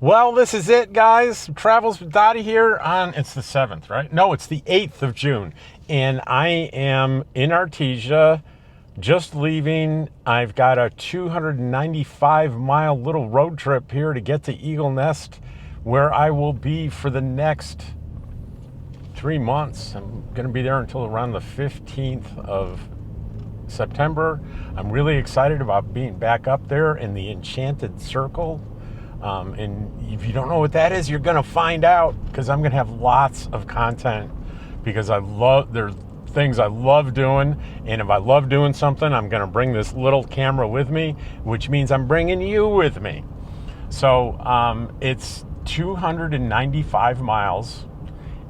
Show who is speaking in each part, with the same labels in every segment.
Speaker 1: Well, this is it, guys. Travels with Dottie here on, it's the 7th, right? No, it's the 8th of June. And I am in Artesia, just leaving. I've got a 295-mile little road trip here to get to Eagle Nest, where I will be for the next 3 months. I'm going to be there until around the 15th of September. I'm really excited about being back up there in the Enchanted Circle. And if you don't know what that is, you're going to find out, because I'm going to have lots of content, because there's things I love doing. And if I love doing something, I'm going to bring this little camera with me, which means I'm bringing you with me. So it's 295 miles,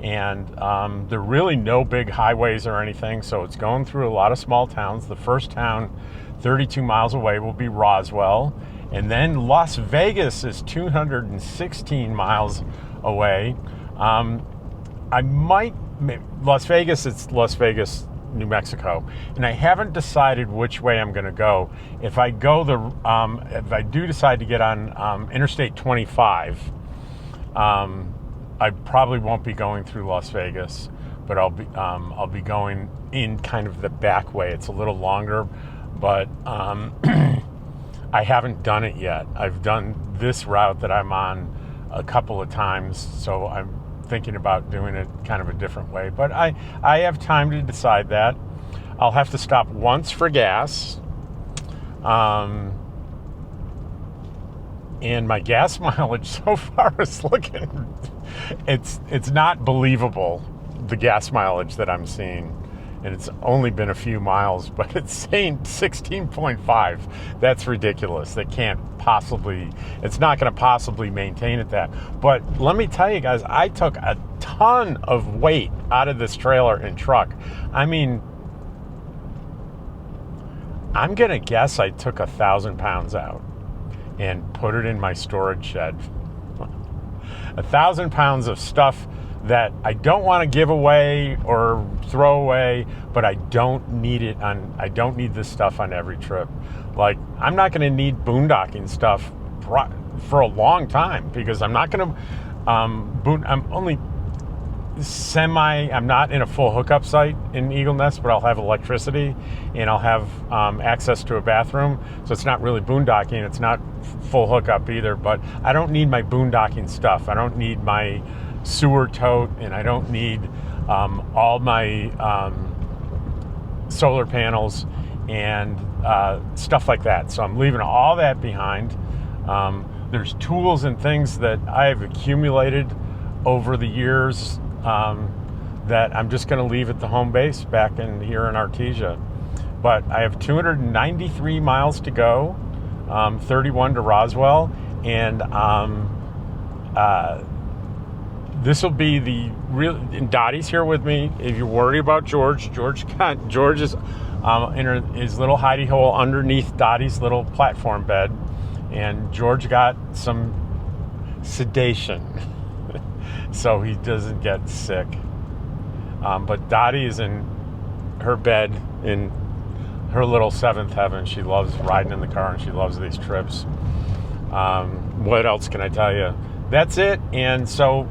Speaker 1: and there are really no big highways or anything. So it's going through a lot of small towns. The first town 32 miles away will be Roswell. And then Las Vegas is 216 miles away. Las Vegas, New Mexico. And I haven't decided which way I'm gonna go. If I do decide to get on Interstate 25, I probably won't be going through Las Vegas, but I'll be going in kind of the back way. It's a little longer, but I haven't done it yet. I've done this route that I'm on a couple of times, so I'm thinking about doing it kind of a different way. But I have time to decide that. I'll have to stop once for gas. And my gas mileage so far is looking, it's not believable, the gas mileage that I'm seeing. And it's only been a few miles, but it's saying 16.5. That's ridiculous. It's not going to possibly maintain at that. But let me tell you guys, I took a ton of weight out of this trailer and truck. I mean, I'm going to guess I took 1,000 pounds out and put it in my storage shed. 1,000 pounds of stuff that I don't want to give away or throw away, but I don't need this stuff on every trip. Like, I'm not going to need boondocking stuff for a long time, because I'm not going to I'm not in a full hookup site in Eagle Nest, but I'll have electricity and I'll have access to a bathroom. So it's not really boondocking. It's not full hookup either, but I don't need my boondocking stuff. I don't need my sewer tote, and I don't need all my solar panels and stuff like that. So I'm leaving all that behind. There's tools and things that I've accumulated over the years that I'm just going to leave at the home base back here in Artesia. But I have 293 miles to go, 31 to Roswell, and this will be the real. And Dottie's here with me. If you're worried about George is in his little hidey hole underneath Dottie's little platform bed, and George got some sedation, so he doesn't get sick. But Dottie is in her bed in her little seventh heaven. She loves riding in the car, and she loves these trips. What else can I tell you? That's it. And so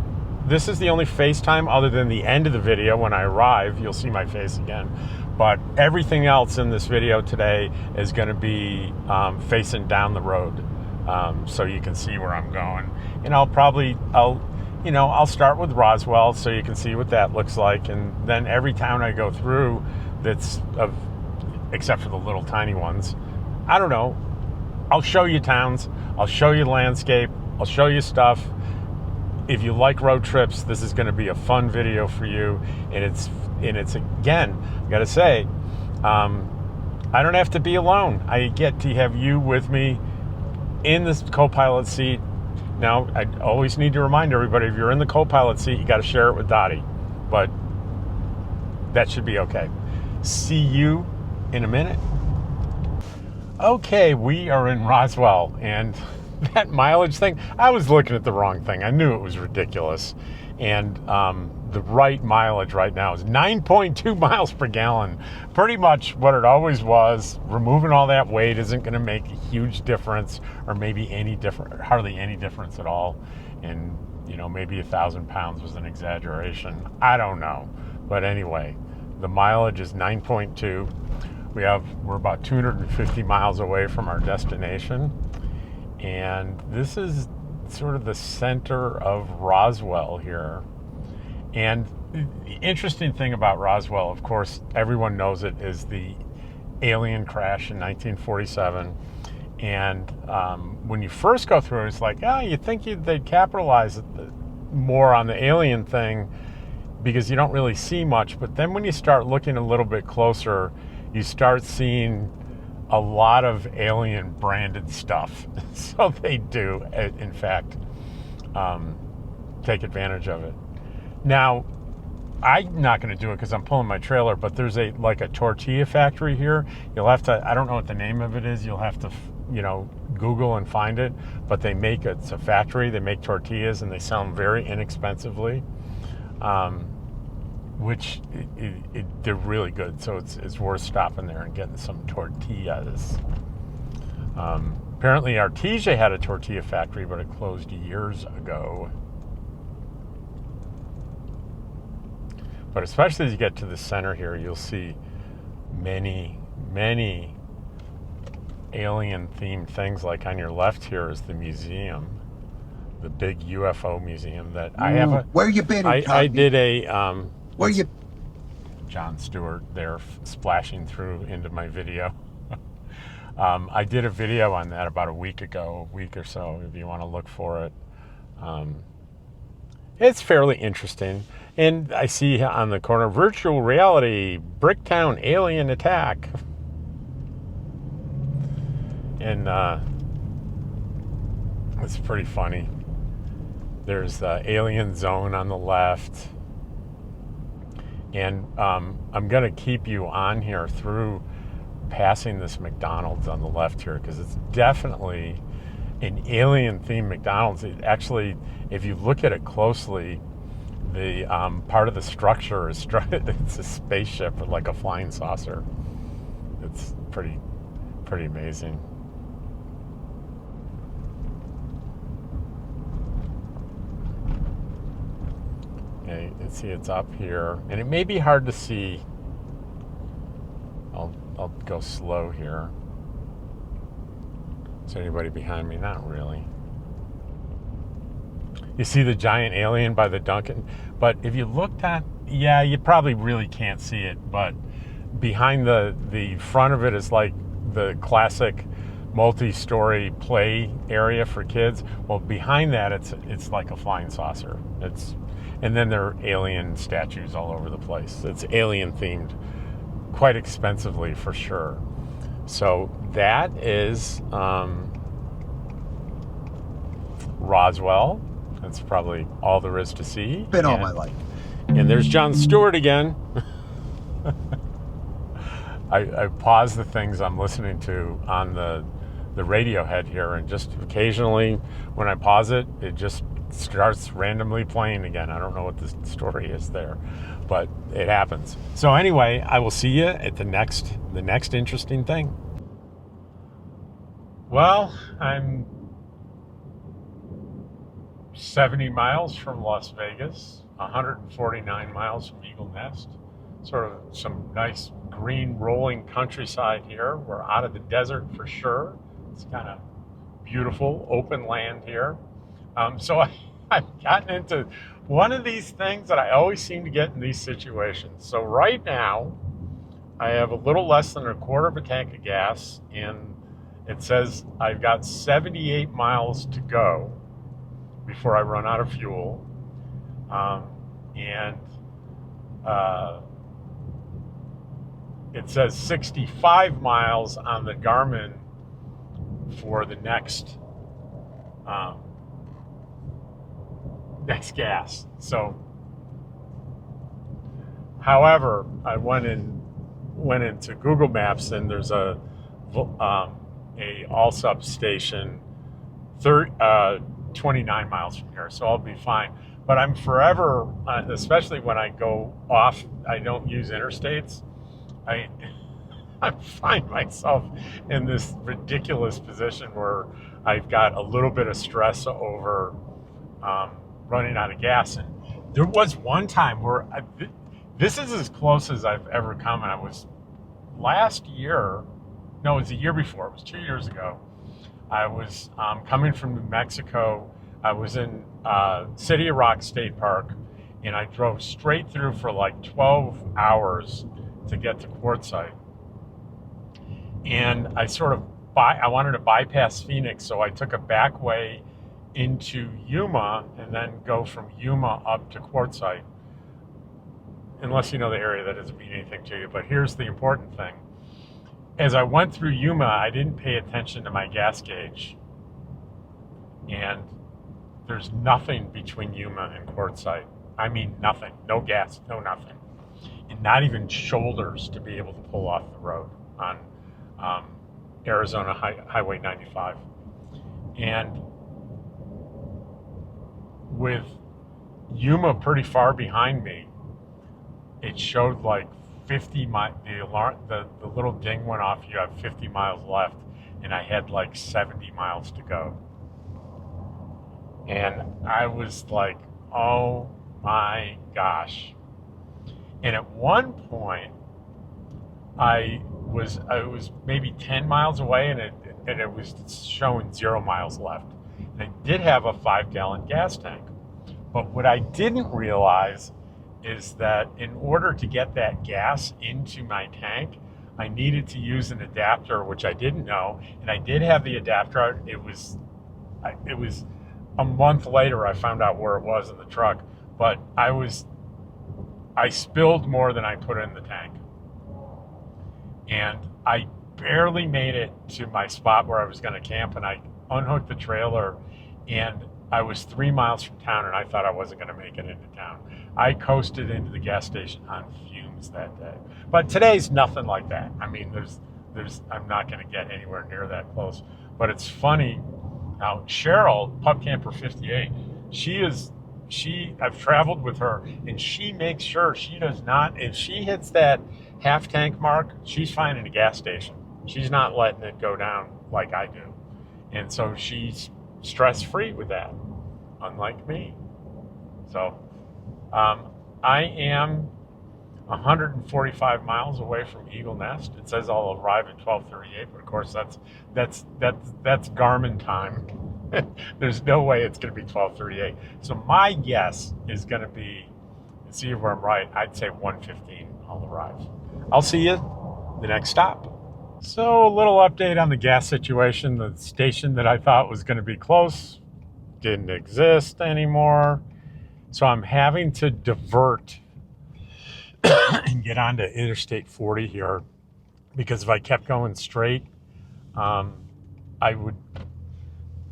Speaker 1: this is the only FaceTime other than the end of the video. When I arrive, you'll see my face again. But everything else in this video today is going to be facing down the road, so you can see where I'm going. And I'll start with Roswell so you can see what that looks like. And then every town I go through except for the little tiny ones, I don't know, I'll show you towns, I'll show you landscape, I'll show you stuff. If you like road trips, this is going to be a fun video for you. And it's again, I got to say, I don't have to be alone. I get to have you with me in this co-pilot seat. Now, I always need to remind everybody, if you're in the co-pilot seat, you got to share it with Dottie. But that should be okay. See you in a minute. Okay, we are in Roswell, and that mileage thing, I was looking at the wrong thing. I knew it was ridiculous. And the right mileage right now is 9.2 miles per gallon. Pretty much what it always was. Removing all that weight isn't going to make a huge difference, or maybe hardly any difference at all. And, maybe 1,000 pounds was an exaggeration. I don't know. But anyway, the mileage is 9.2. We're about 250 miles away from our destination. And this is sort of the center of Roswell here. And the interesting thing about Roswell, of course, everyone knows it, is the alien crash in 1947. And when you first go through it, it's like, you think they'd capitalize more on the alien thing because you don't really see much. But then when you start looking a little bit closer, you start seeing a lot of alien branded stuff. So they do, in fact, take advantage of it. Now, I'm not going to do it because I'm pulling my trailer, but there's a tortilla factory here. You'll have to, I don't know what the name of it is. You'll have to, Google and find it. But it's a factory. They make tortillas and they sell them very inexpensively, which they're really good. So it's worth stopping there and getting some tortillas. Apparently Artesia had a tortilla factory, but it closed years ago. But especially as you get to the center here, you'll see many, many alien-themed things. Like on your left here is the museum, the big UFO museum that I have.
Speaker 2: Where you been?
Speaker 1: I did a
Speaker 2: where you?
Speaker 1: John Stewart there splashing through into my video. I did a video on that about a week or so. If you want to look for it, it's fairly interesting. And I see on the corner, virtual reality, Bricktown alien attack. And it's pretty funny. There's the alien zone on the left. And I'm going to keep you on here through passing this McDonald's on the left here, because it's definitely an alien-themed McDonald's. It actually, if you look at it closely, the part of the structure is it's a spaceship, like a flying saucer. It's pretty amazing. Okay, you can see it's up here, and it may be hard to see. I'll go slow here. Is there anybody behind me? Not really. You see the giant alien by the Dunkin', but if you looked at, you probably really can't see it, but behind the front of it is like the classic multi-story play area for kids. Well, behind that it's like a flying saucer. And then there are alien statues all over the place. It's alien themed, quite expensively for sure. So that is Roswell. That's probably all there is to see.
Speaker 2: Been all my life.
Speaker 1: And there's John Stewart again. I pause the things I'm listening to on the radio head here, and just occasionally when I pause it, it just starts randomly playing again. I don't know what the story is there, but it happens. So anyway, I will see you at the next interesting thing. Well, I'm 70 miles from Las Vegas, 149 miles from Eagle Nest. Sort of some nice green rolling countryside here. We're out of the desert for sure. It's kind of beautiful open land here. So I've gotten into one of these things that I always seem to get in these situations. So right now, I have a little less than a quarter of a tank of gas, and it says I've got 78 miles to go before I run out of fuel. It says 65 miles on the Garmin for the next gas. So, however, I went into Google Maps, and there's a Allsup station 29 miles from here, so I'll be fine. But I'm forever, especially when I go off, I don't use interstates. I I find myself in this ridiculous position where I've got a little bit of stress over running out of gas. And there was one time where this is as close as I've ever come. And I was last year, no, it was the year before. It was 2 years ago. I was coming from New Mexico. I was in City of Rock State Park, and I drove straight through for like 12 hours to get to Quartzsite. And I I wanted to bypass Phoenix, so I took a back way into Yuma and then go from Yuma up to Quartzsite. Unless you know the area, that doesn't mean anything to you. But here's the important thing. As I went through Yuma, I didn't pay attention to my gas gauge. And there's nothing between Yuma and Quartzsite. I mean, nothing. No gas, no nothing. And not even shoulders to be able to pull off the road on Arizona Highway 95. And with Yuma pretty far behind me, it showed like 50 miles. The little ding went off. You have 50 miles left, and I had like 70 miles to go. And I was like, oh my gosh. And at one point, I was maybe 10 miles away, and it was showing 0 miles left. And I did have a 5-gallon gas tank. But what I didn't realize is that in order to get that gas into my tank, I needed to use an adapter, which I didn't know. And I did have the adapter. It was a month later I found out where it was in the truck. But I spilled more than I put in the tank. And I barely made it to my spot where I was going to camp, and I unhooked the trailer, and I was 3 miles from town, and I thought I wasn't going to make it into town. I coasted into the gas station on fumes that day. But today's nothing like that. I mean, I'm not going to get anywhere near that close. But it's funny how Cheryl, Pup Camper 58, I've traveled with her, and she makes sure she does not, if she hits that half tank mark, she's finding a gas station. She's not letting it go down like I do. And so she's stress-free with that, unlike me. So I am 145 miles away from Eagle Nest. It says I'll arrive at 12:38, but of course that's Garmin time. There's no way it's going to be 12:38. So my guess is going to be, let's see if I'm right, I'd say 1:15 I'll arrive. I'll see you the next stop. So a little update on the gas situation. The station that I thought was going to be close didn't exist anymore. So I'm having to divert and get onto Interstate 40 here, because if I kept going straight,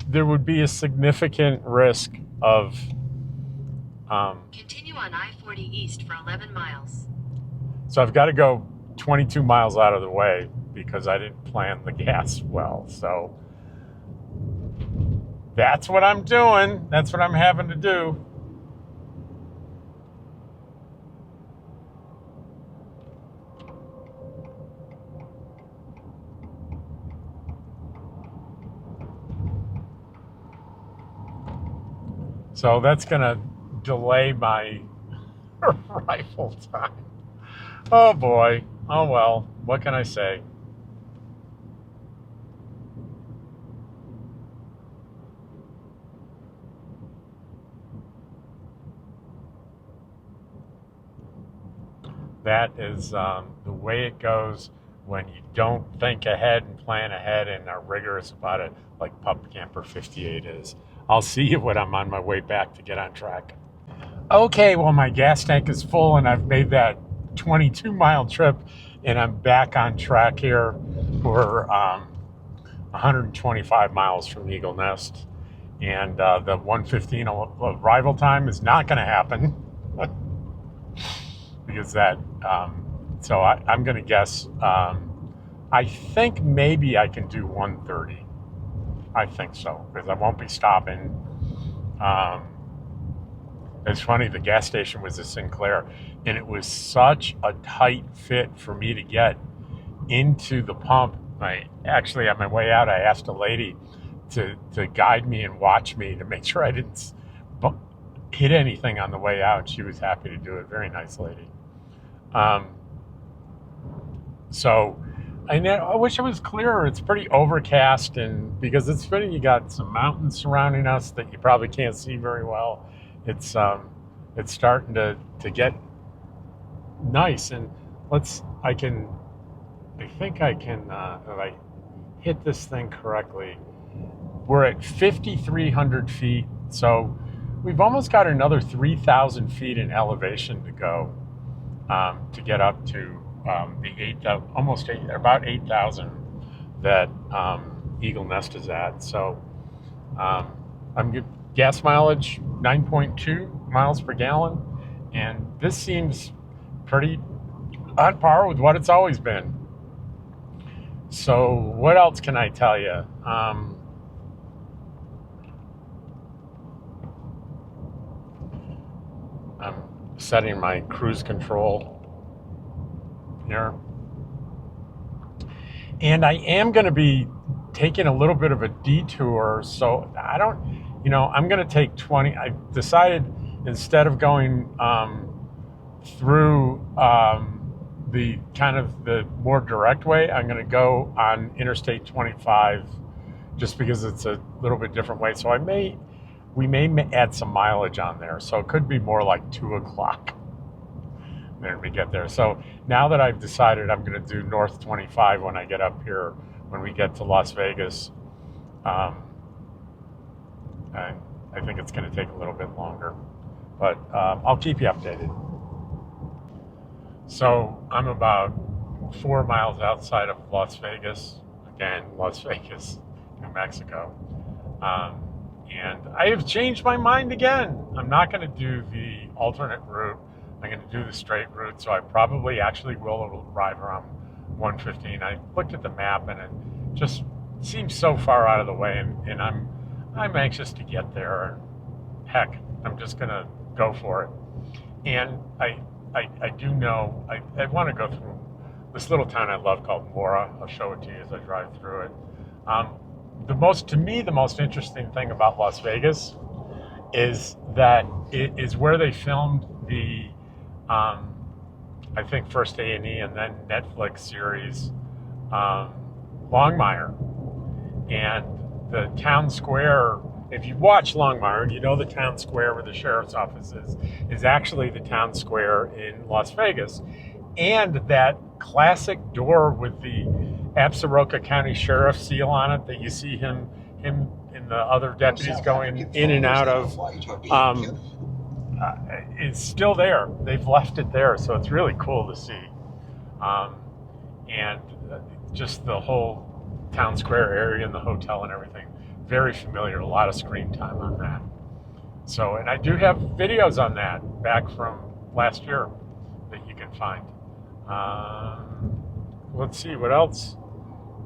Speaker 1: there would be a significant risk of
Speaker 2: continue on I-40 east for 11 miles.
Speaker 1: So I've got to go 22 miles out of the way because I didn't plan the gas well. So that's what I'm doing. That's what I'm having to do. So that's going to delay my arrival time. Oh boy. Oh well. What can I say? That is the way it goes when you don't think ahead and plan ahead and are rigorous about it, like Pup Camper 58 is. I'll see you when I'm on my way back to get on track. Okay, well, my gas tank is full, and I've made that 22-mile trip, and I'm back on track here. We're 125 miles from Eagle Nest, and the 1:15 arrival time is not going to happen because that. So I'm going to guess. I think maybe I can do 1:30. I think so, because I won't be stopping. It's funny, the gas station was a Sinclair, and it was such a tight fit for me to get into the pump. Actually, on my way out, I asked a lady to guide me and watch me to make sure I didn't hit anything on the way out. She was happy to do it. Very nice lady. So I wish it was clearer. It's pretty overcast, and because it's funny, you got some mountains surrounding us that you probably can't see very well. It's starting to get nice, and I think I can, if I hit this thing correctly, we're at 5,300 feet, so we've almost got another 3,000 feet in elevation to go to get up to about 8,000 that Eagle Nest is at. So I'm good. Gas mileage 9.2 miles per gallon, and this seems pretty on par with what it's always been. So what else can I tell you? I'm setting my cruise control here. And I am going to be taking a little bit of a detour. So I'm going to take 20. I decided instead of going through the kind of the more direct way, I'm going to go on Interstate 25 just because it's a little bit different way. So we may add some mileage on there. So it could be more like 2 o'clock when we get there. So now that I've decided I'm going to do North 25 when I get up here, when we get to Las Vegas, and I think it's going to take a little bit longer, but I'll keep you updated. So I'm about 4 miles outside of Las Vegas, again, Las Vegas, New Mexico. And I have changed my mind again. I'm not going to do the alternate route. I'm going to do the straight route. So I probably actually will arrive around 1:15. I looked at the map and it just seems so far out of the way, and I'm anxious to get there. Heck, I'm just going to go for it. And I do know I want to go through this little town I love called Mora. I'll show it to you as I drive through it. The most interesting thing about Las Vegas is that it is where they filmed the I think first A&E and then Netflix series Longmire. And the town square, if you watch Longmire, you know the town square where the sheriff's office is actually the town square in Las Vegas. And that classic door with the Absaroka County Sheriff seal on it that you see him and the other deputies going in and out of, is still there. They've left it there, so it's really cool to see. And just the whole town square area and the hotel and everything, very familiar. A lot of screen time on that. So, and I do have videos on that back from last year that you can find. Let's see what else.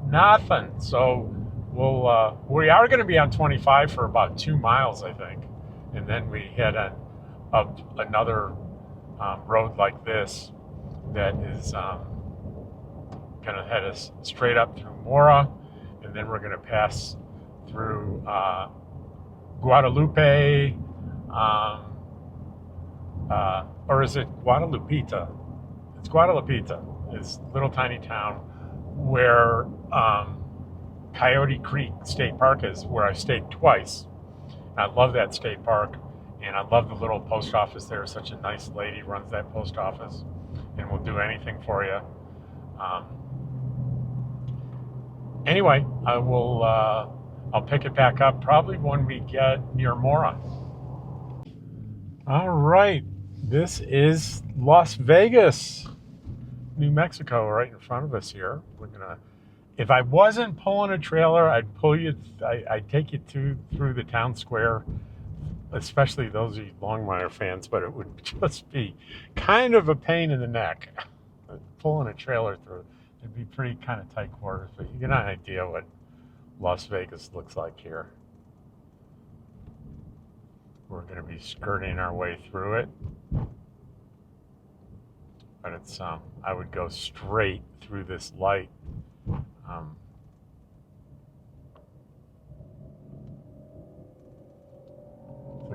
Speaker 1: Nothing. So we are going to be on 25 for about 2 miles, I think, and then we head up another road like this that is going to head us straight up through Mora, and then we're going to pass through Guadalupe, or is it Guadalupita? It's Guadalupita. It's a little tiny town where Coyote Creek State Park is, where I've stayed twice. I love that state park, and I love the little post office there. Such a nice lady runs that post office and will do anything for you. Anyway, I'll pick it back up probably when we get near Mora. All right, this is Las Vegas, New Mexico, right in front of us here. If I wasn't pulling a trailer, I'd take you through the town square, especially those of you Longmire fans, but it would just be kind of a pain in the neck pulling a trailer through. It'd be pretty kind of tight quarters, but you get an idea what Las Vegas looks like here. We're going to be skirting our way through it. But it's, I would go straight through this light. To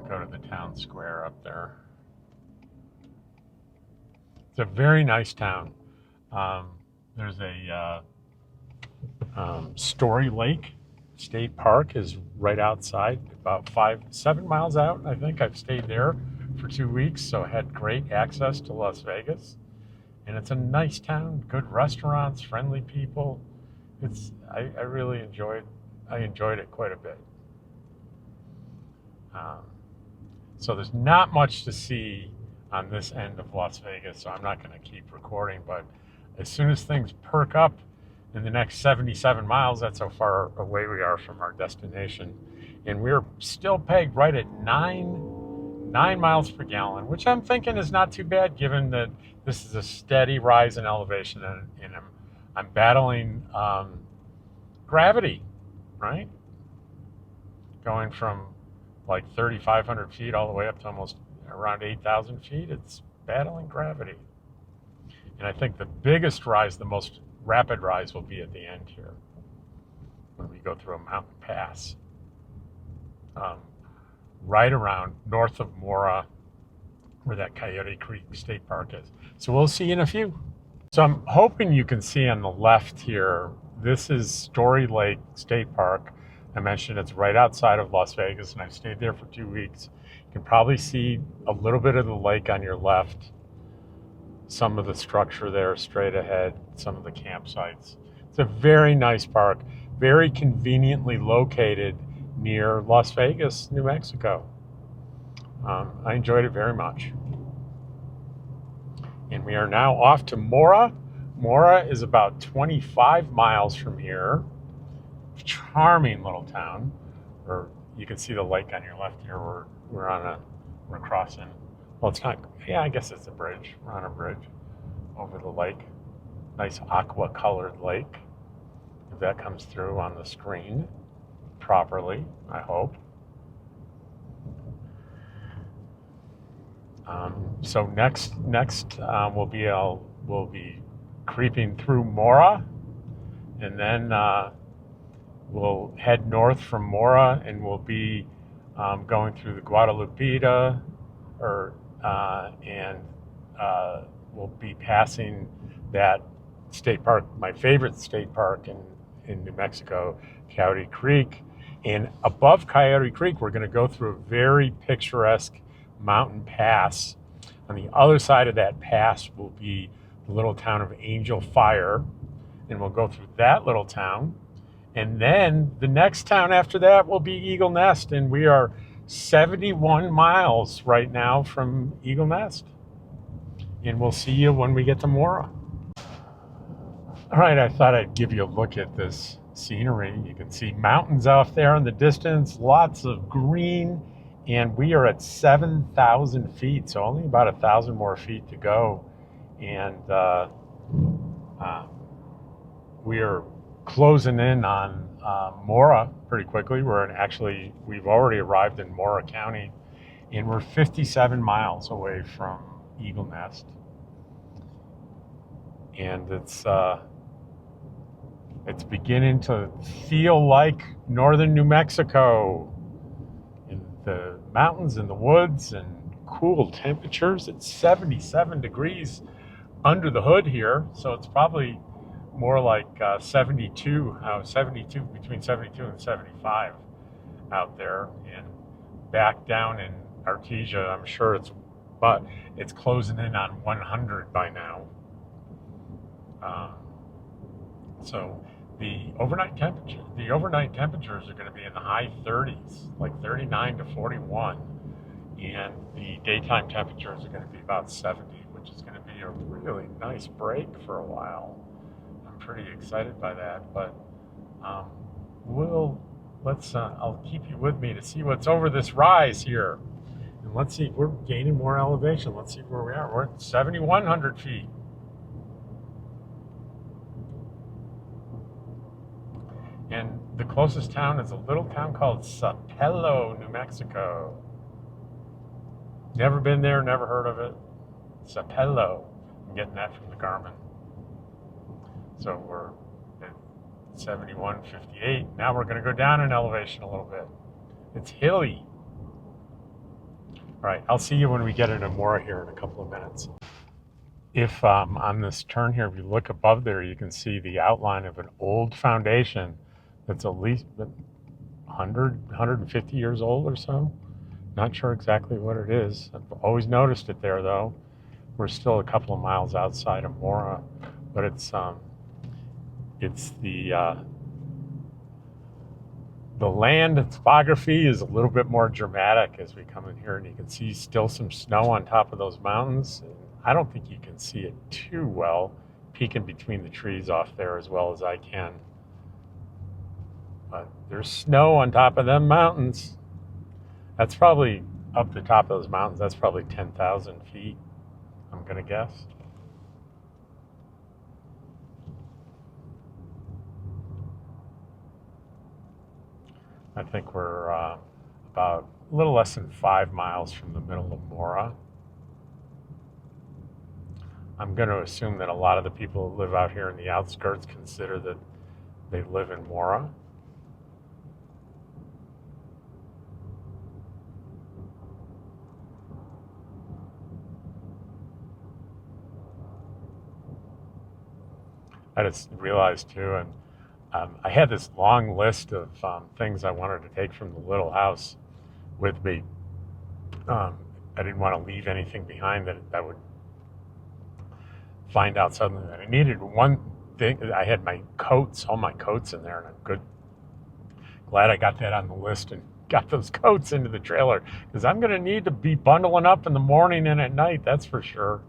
Speaker 1: go to the town square up there. It's a very nice town. There's a Story Lake State Park is right outside, about 7 miles out. I think I've stayed there for 2 weeks, so I had great access to Las Vegas. And it's a nice town, good restaurants, friendly people. I really enjoyed it quite a bit. So there's not much to see on this end of Las Vegas, so I'm not going to keep recording, but as soon as things perk up in the next 77 miles, that's how far away we are from our destination. And we're still pegged right at 9 miles per gallon, which I'm thinking is not too bad given that this is a steady rise in elevation, and I'm battling gravity, right? Going from like 3,500 feet all the way up to almost around 8,000 feet, it's battling gravity. And I think the biggest rise, the most rapid rise, will be at the end here when we go through a mountain pass. Right around north of Mora, where that Coyote Creek State Park is. So we'll see you in a few. So I'm hoping you can see on the left here, this is Story Lake State Park. I mentioned it's right outside of Las Vegas, and I've stayed there for 2 weeks. You can probably see a little bit of the lake on your left, some of the structure there straight ahead, some of the campsites. It's a very nice park, very conveniently located near Las Vegas, New Mexico. I enjoyed it very much. And we are now off to Mora. Mora is about 25 miles from here. Charming little town. Or you can see the lake on your left here. We're crossing. Well, it's not. Yeah, I guess it's a bridge. We're on a bridge over the lake. Nice aqua-colored lake. If that comes through on the screen properly, I hope. So next we'll be creeping through Mora, and then we'll head north from Mora, and we'll be going through the Guadalupita, and we'll be passing that state park, my favorite state park in New Mexico, Coyote Creek. And above Coyote Creek, we're going to go through a very picturesque mountain pass. On the other side of that pass will be the little town of Angel Fire, and we'll go through that little town. And then the next town after that will be Eagle Nest, and we are 71 miles right now from Eagle Nest. And we'll see you when we get to Mora. All right, I thought I'd give you a look at this scenery. You can see mountains out there in the distance, lots of green, and we are at 7,000 feet, so only about 1,000 more feet to go. And we are closing in on Mora pretty quickly. We've already arrived in Mora County, and we're 57 miles away from Eagle Nest. And it's beginning to feel like northern New Mexico, in the mountains and the woods and cool temperatures. It's 77 degrees under the hood here, so it's probably more like 72, between 72 and 75 out there. And back down in Artesia, I'm sure it's closing in on 100 by now. So the overnight temperatures are going to be in the high 30s, like 39 to 41, and the daytime temperatures are going to be about 70, which is going to be a really nice break for a while. I'm pretty excited by that, but I'll keep you with me to see what's over this rise here, and let's see. We're gaining more elevation. Let's see where we are. We're at 7,100 feet. And the closest town is a little town called Sotelo, New Mexico. Never been there, never heard of it. Sapelo. I'm getting that from the Garmin. So we're at 7158. Now we're going to go down in elevation a little bit. It's hilly. All right, I'll see you when we get into Mora here in a couple of minutes. If on this turn here, if you look above there, you can see the outline of an old foundation that's at least 100, 150 years old or so. Not sure exactly what it is. I've always noticed it there, though. We're still a couple of miles outside of Mora, but it's the land topography is a little bit more dramatic as we come in here, and you can see still some snow on top of those mountains. I don't think you can see it too well, peeking between the trees off there as well as I can. But there's snow on top of them mountains. That's probably up the top of those mountains. That's probably 10,000 feet, I'm going to guess. I think we're about a little less than 5 miles from the middle of Mora. I'm going to assume that a lot of the people who live out here in the outskirts consider that they live in Mora. I just realized too, and I had this long list of things I wanted to take from the little house with me. I didn't want to leave anything behind that would find out suddenly that I needed. One thing, I had my coats, all my coats in there, and I'm glad I got that on the list and got those coats into the trailer, because I'm going to need to be bundling up in the morning and at night, that's for sure.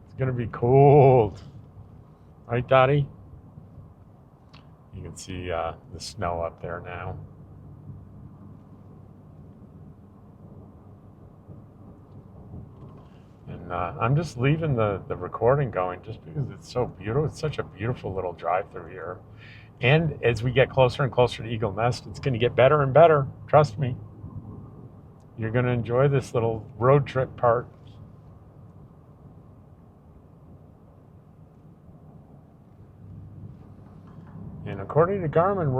Speaker 1: It's going to be cold. Right, Dottie? You can see the snow up there now. And I'm just leaving the recording going just because it's so beautiful. It's such a beautiful little drive through here. And as we get closer and closer to Eagle Nest, it's going to get better and better. Trust me. You're going to enjoy this little road trip part. And according to Garmin,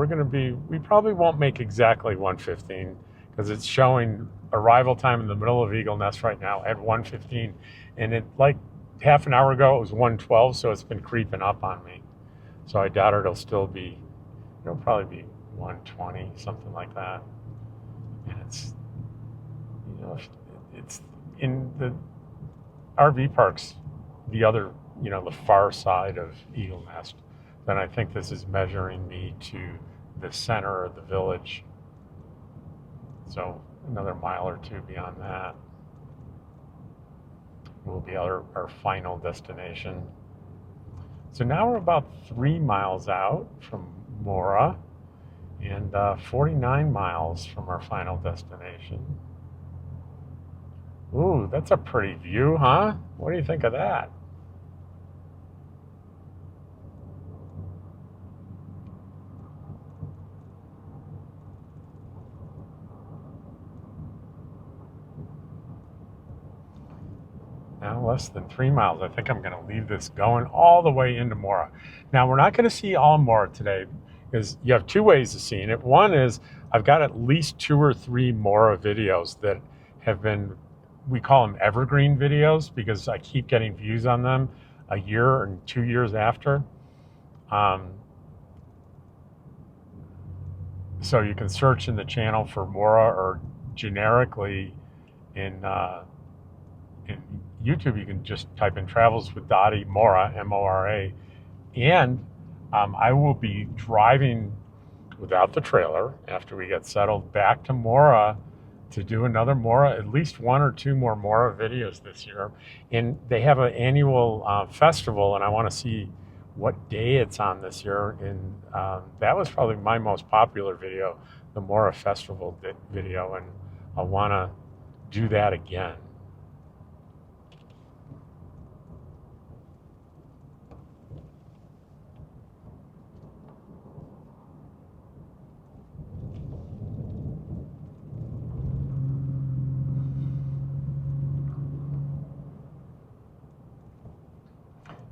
Speaker 1: we probably won't make exactly 1:15 because it's showing arrival time in the middle of Eagle Nest right now at 1:15. And it, like half an hour ago, it was 1:12, so it's been creeping up on me. So I doubt it'll probably be 1:20, something like that. And it's in the RV parks, the other, the far side of Eagle Nest. Then I think this is measuring me to the center of the village. So another mile or two beyond that will be our final destination. So now we're about 3 miles out from Mora and 49 miles from our final destination. Ooh, that's a pretty view, huh? What do you think of that? Now less than 3 miles. I think I'm going to leave this going all the way into Mora. Now we're not going to see all Mora today because you have two ways of seeing it. One is I've got at least 2 or 3 Mora videos that have been, we call them evergreen videos because I keep getting views on them a year and 2 years after. So you can search in the channel for Mora or generically in YouTube, you can just type in Travels with Dottie Mora, M-O-R-A. And I will be driving without the trailer after we get settled back to Mora to do another Mora, at least 1 or 2 more Mora videos this year. And they have an annual festival, and I want to see what day it's on this year. And that was probably my most popular video, the Mora Festival video, and I want to do that again.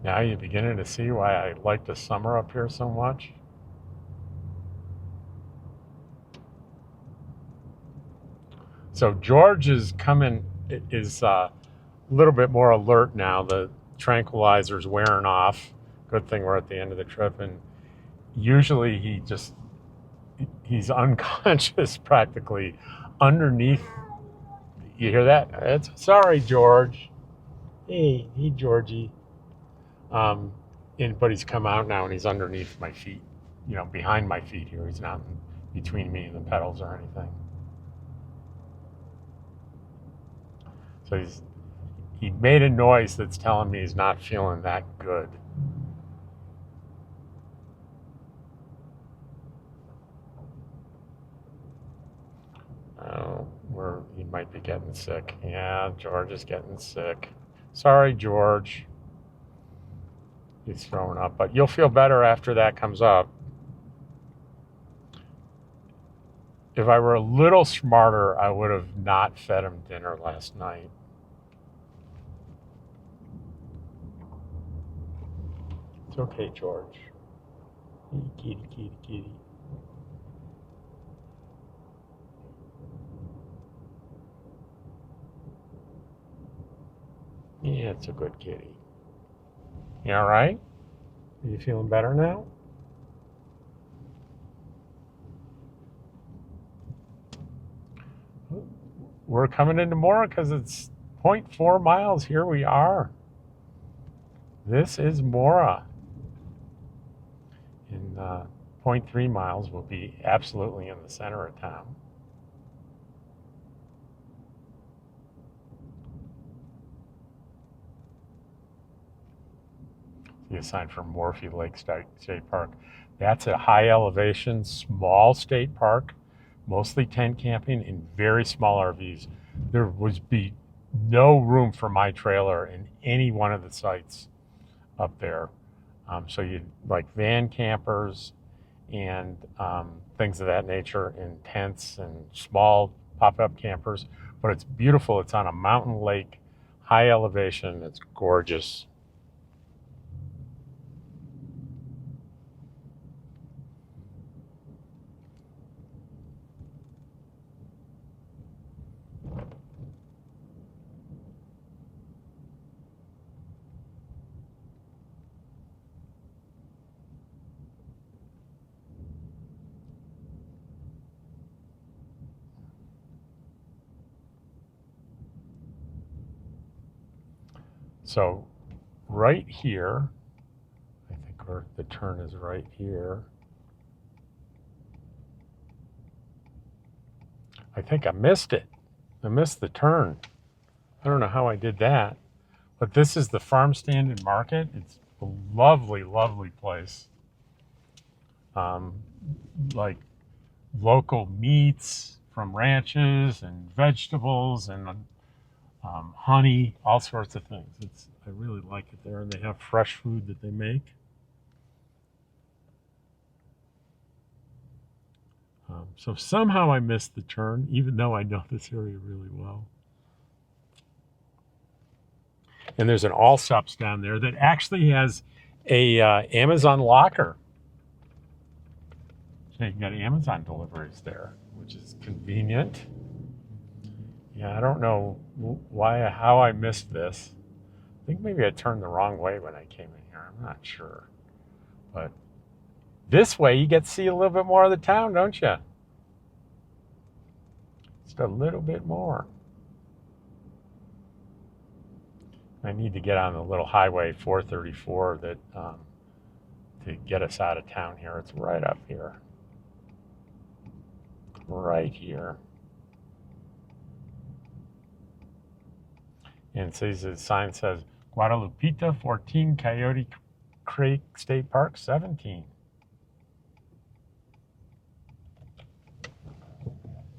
Speaker 1: Now you're beginning to see why I like the summer up here so much. So George is a little bit more alert now. The tranquilizer's wearing off. Good thing we're at the end of the trip. And usually he's unconscious practically underneath. You hear that? Sorry, George. Hey, Georgie. But he's come out now and he's underneath my feet, behind my feet here. He's not between me and the pedals or anything. So he made a noise that's telling me he's not feeling that good. He might be getting sick. Yeah, George is getting sick. Sorry, George. He's throwing up, but you'll feel better after that comes up. If I were a little smarter, I would have not fed him dinner last night. It's okay, George. Kitty, kitty, kitty. Yeah, it's a good kitty. You all right? Are you feeling better now? We're coming into Mora because it's 0.4 miles. Here we are. This is Mora. In 0.3 miles, we'll be absolutely in the center of town. The sign for Morphe Lake State Park. That's a high elevation, small state park, mostly tent camping and very small RVs. There would be no room for my trailer in any one of the sites up there. So you'd like van campers and things of that nature in tents and small pop-up campers. But it's beautiful. It's on a mountain lake, high elevation. It's gorgeous. So right here, I think the turn is right here. I think I missed it. I missed the turn. I don't know how I did that. But this is the farm stand and market. It's a lovely, lovely place. Like local meats from ranches and vegetables and honey, all sorts of things. I really like it there, and they have fresh food that they make. So somehow I missed the turn, even though I know this area really well. And there's an Allstops down there that actually has a Amazon locker. So you can get Amazon deliveries there, which is convenient. Yeah, I don't know how I missed this. I think maybe I turned the wrong way when I came in here. I'm not sure. But this way you get to see a little bit more of the town, don't you? Just a little bit more. I need to get on the little highway 434 that to get us out of town here. It's right up here. Right here. And the sign says Guadalupita 14, Coyote Creek State Park 17.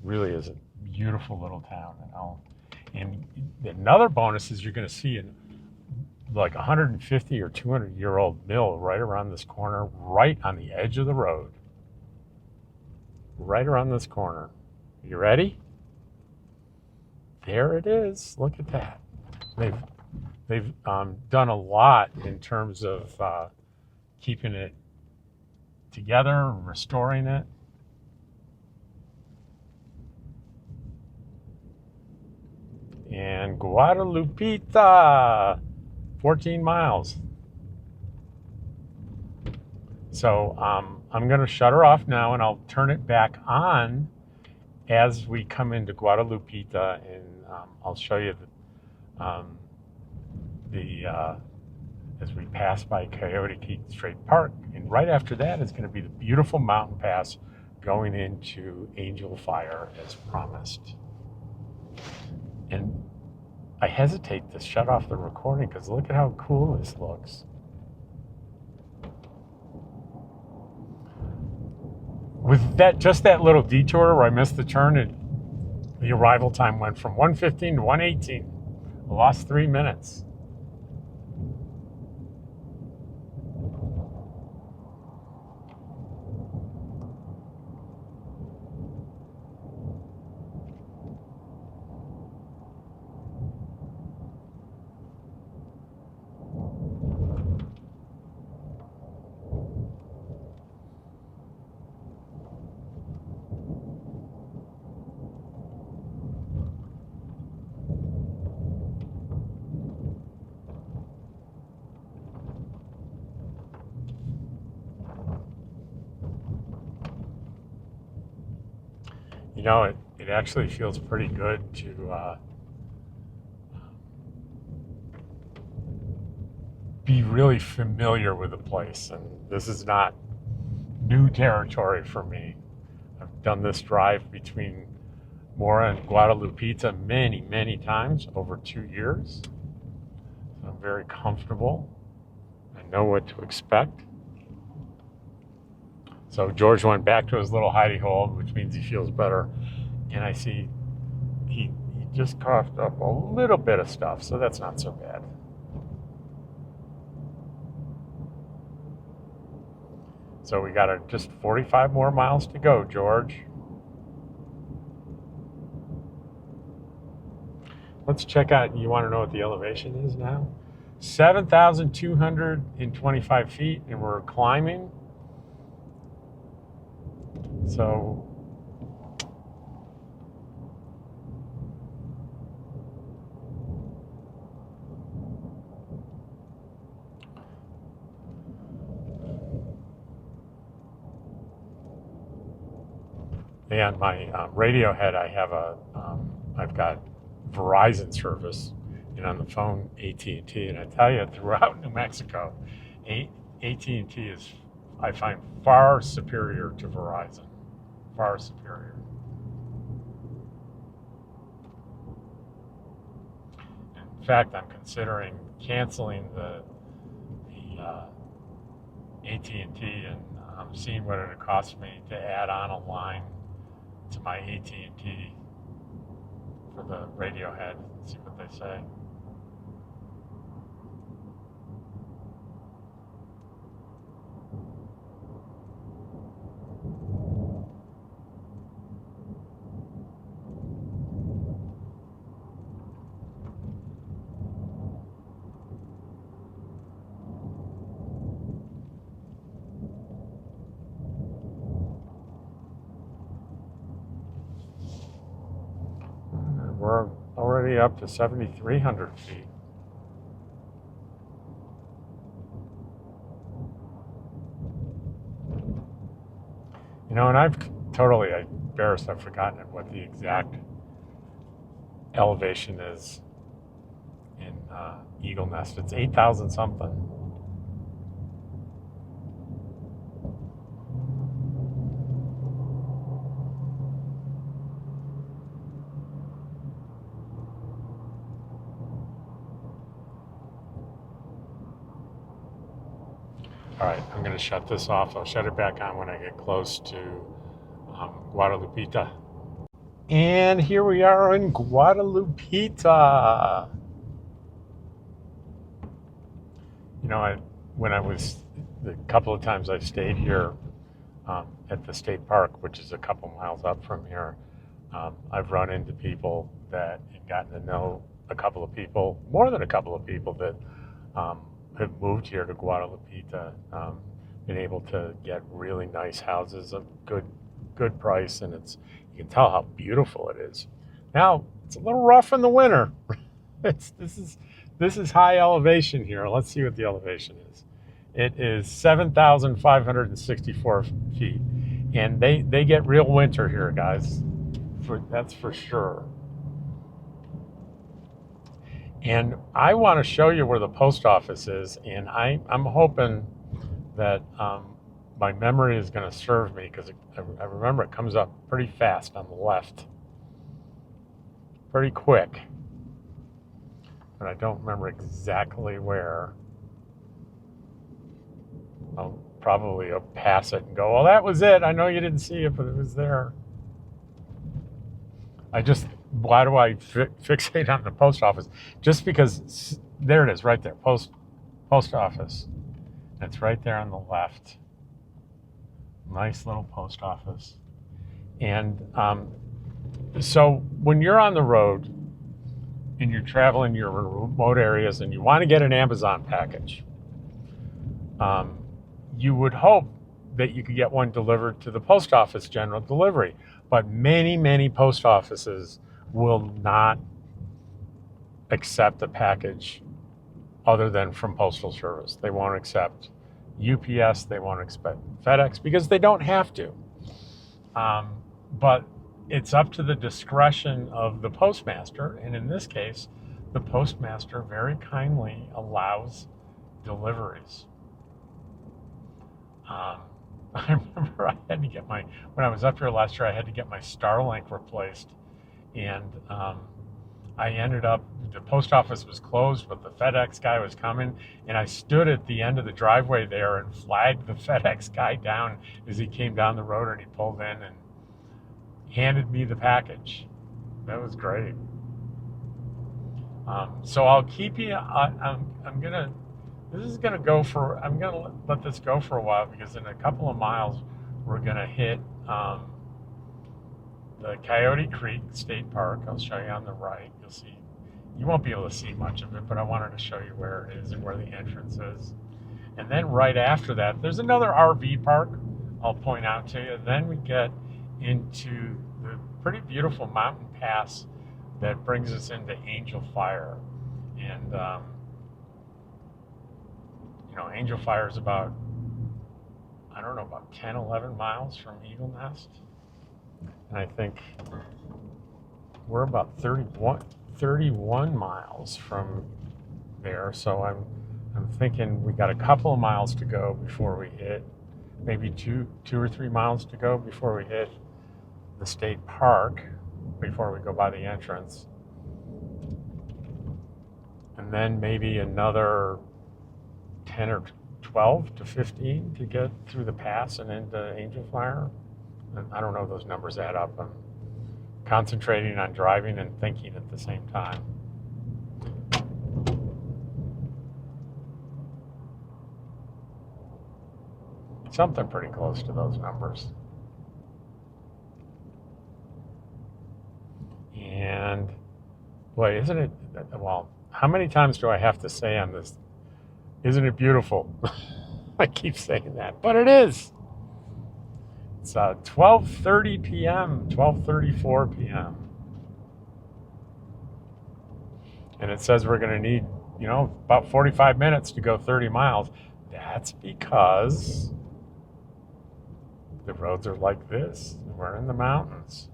Speaker 1: Really is a beautiful little town. And another bonus is you're going to see like 150 or 200-year-old mill right around this corner, right on the edge of the road. Right around this corner. You ready? There it is. Look at that. They've done a lot in terms of keeping it together, restoring it. And Guadalupita, 14 miles. So I'm going to shut her off now, and I'll turn it back on as we come into Guadalupita, and I'll show you as we pass by Coyote Key State Park. And right after that is going to be the beautiful mountain pass going into Angel Fire as promised. And I hesitate to shut off the recording because look at how cool this looks. With just that little detour where I missed the turn, the arrival time went from 1:15 to 1:18. I lost 3 minutes. You know, it actually feels pretty good to be really familiar with the place. And this is not new territory for me. I've done this drive between Mora and Guadalupita many, many times over 2 years. So I'm very comfortable. I know what to expect. So George went back to his little hidey hole, which means he feels better. And I see he just coughed up a little bit of stuff, so that's not so bad. So we got just 45 more miles to go, George. Let's check out, you want to know what the elevation is now? 7,225 feet, and we're climbing. So yeah, on my radio head, I've got Verizon service, and on the phone, AT&T. And I tell you, throughout New Mexico, AT&T is, I find, far superior to Verizon. Far superior. In fact, I'm considering canceling the AT&T and seeing what it would cost me to add on a line to my AT&T for the radio head, see what they say. We're already up to 7,300 feet. You know, and I've embarrassed, I've forgotten what the exact elevation is in Eagle Nest. It's 8,000 something. All right, I'm going to shut this off. I'll shut it back on when I get close to Guadalupita. And here we are in Guadalupita. You know, the couple of times I've stayed here at the state park, which is a couple miles up from here, I've run into people that have gotten to know a couple of people, more than a couple of people that have moved here to Guadalupe, been able to get really nice houses of good price, and you can tell how beautiful it is. Now it's a little rough in the winter. This is high elevation here. Let's see what the elevation is. It is 7,564 feet, and they get real winter here, guys. That's for sure. And I want to show you where the post office is, and I'm hoping that my memory is going to serve me, because I remember it comes up pretty fast on the left, pretty quick, but I don't remember exactly where. I'll probably pass it and go, well, that was it. I know you didn't see it, but it was there. Why do I fixate on the post office? Just because there it is, right there, post office. It's right there on the left. Nice little post office. And so when you're on the road and you're traveling your remote areas and you want to get an Amazon package, you would hope that you could get one delivered to the post office general delivery. But many post offices will not accept a package other than from Postal Service. They won't accept UPS, they won't accept FedEx, because they don't have to. But it's up to the discretion of the postmaster, and in this case, the postmaster very kindly allows deliveries. I remember when I was up here last year, I had to get my Starlink replaced, and I ended up, the post office was closed, but the FedEx guy was coming, and I stood at the end of the driveway there and flagged the FedEx guy down as he came down the road, and he pulled in and handed me the package. That was great. So I'll keep you, I'm gonna let this go for a while, because in a couple of miles we're gonna hit the Coyote Creek State Park. I'll show you on the right. You'll see, you won't be able to see much of it, but I wanted to show you where it is and where the entrance is. And then right after that, there's another RV park I'll point out to you. Then we get into the pretty beautiful mountain pass that brings us into Angel Fire. And Angel Fire is about 10, 11 miles from Eagle Nest. And I think we're about 31 miles from there. So I'm thinking we got a couple of miles to go before we hit, maybe two or 3 miles to go before we hit the state park, before we go by the entrance. And then maybe another 10 or 12 to 15 to get through the pass and into Angel Fire. And I don't know if those numbers add up. I'm concentrating on driving and thinking at the same time. Something pretty close to those numbers. And boy, isn't it, well, how many times do I have to say on this, isn't it beautiful? I keep saying that, but it is. It's 12:30 p.m., 12:34 p.m. And it says we're going to need, about 45 minutes to go 30 miles. That's because the roads are like this. We're in the mountains.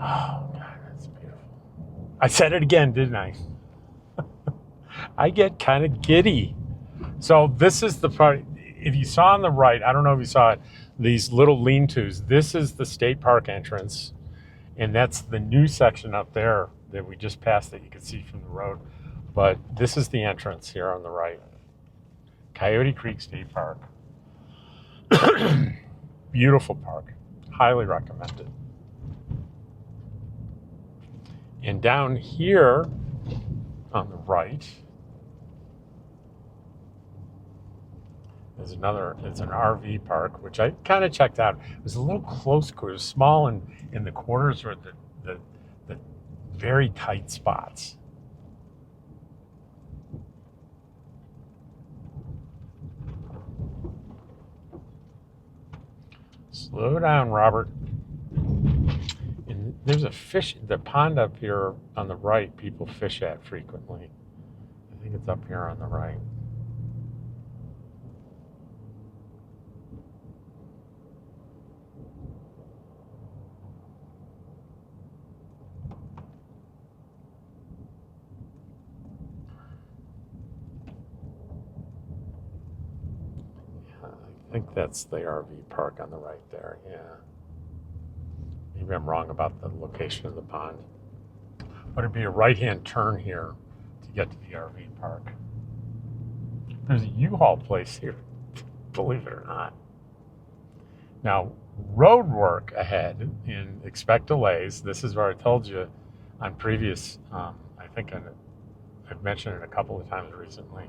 Speaker 1: Oh, God, that's beautiful. I said it again, didn't I? I get kind of giddy. So this is the part, if you saw on the right, I don't know if you saw it, these little lean-tos, this is the state park entrance, and that's the new section up there that we just passed that you can see from the road. But this is the entrance here on the right. Coyote Creek State Park. Beautiful park. Highly recommended. And down here on the right is it's an RV park, which I kind of checked out. It was a little close, it was small, and in the corners were the very tight spots. Slow down, Robert. And there's a the pond up here on the right, people fish at frequently. I think it's up here on the right. I think that's the RV park on the right there, yeah. Maybe I'm wrong about the location of the pond. But it'd be a right-hand turn here to get to the RV park. There's a U-Haul place here, believe it or not. Now, road work ahead, and expect delays. This is where I told you on previous, I think I've mentioned it a couple of times recently.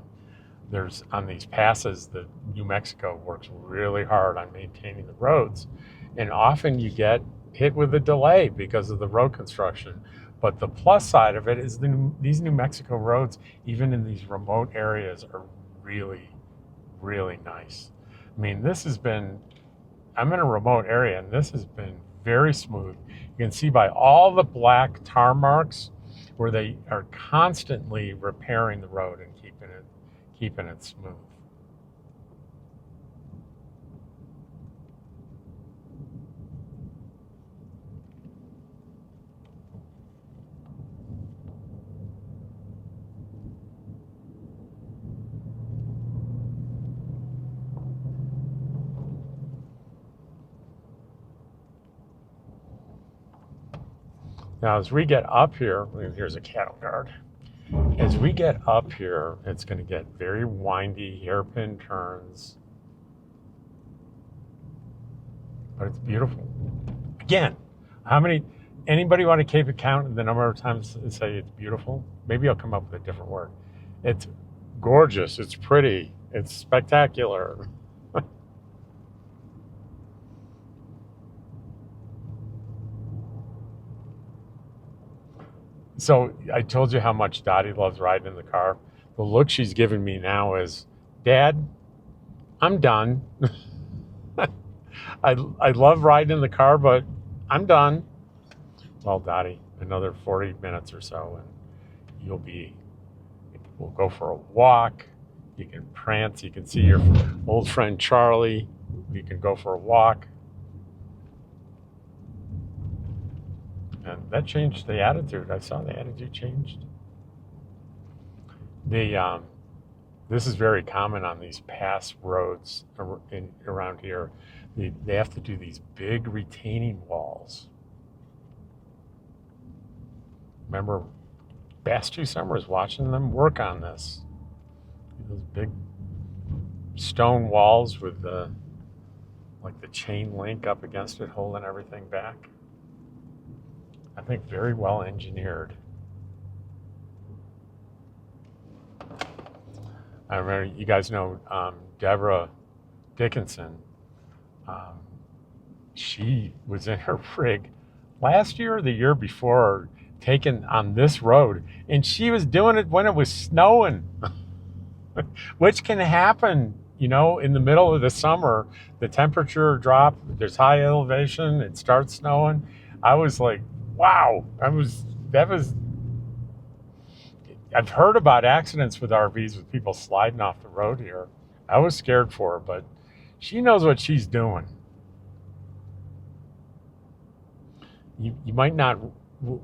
Speaker 1: There's on these passes, the New Mexico works really hard on maintaining the roads, and often you get hit with a delay because of the road construction. But the plus side of it is these New Mexico roads, even in these remote areas, are really, really nice. I mean, I'm in a remote area, and this has been very smooth. You can see by all the black tar marks where they are constantly repairing the road and keeping it smooth. Now, as we get up here, here's a cattle guard. As we get up here, it's going to get very windy, hairpin turns. But it's beautiful. Again, anybody want to keep a count of the number of times and say it's beautiful? Maybe I'll come up with a different word. It's gorgeous, it's pretty, it's spectacular. So I told you how much Dottie loves riding in the car. The look she's giving me now is, Dad, I'm done. I love riding in the car, but I'm done. Well, Dottie, another 40 minutes or so, and we'll go for a walk. You can prance. You can see your old friend Charlie. You can go for a walk. And that changed the attitude. I saw the attitude changed. This is very common on these pass roads around here. They have to do these big retaining walls. Remember, past 2 summers watching them work on this. Those big stone walls with the chain link up against it, holding everything back. I think very well engineered. I remember, you guys know Deborah Dickinson. She was in her rig last year or the year before, taken on this road, and she was doing it when it was snowing, which can happen, in the middle of the summer. The temperature drop, there's high elevation, it starts snowing. I was like, wow, I've heard about accidents with RVs with people sliding off the road here. I was scared for her, but she knows what she's doing. You might not,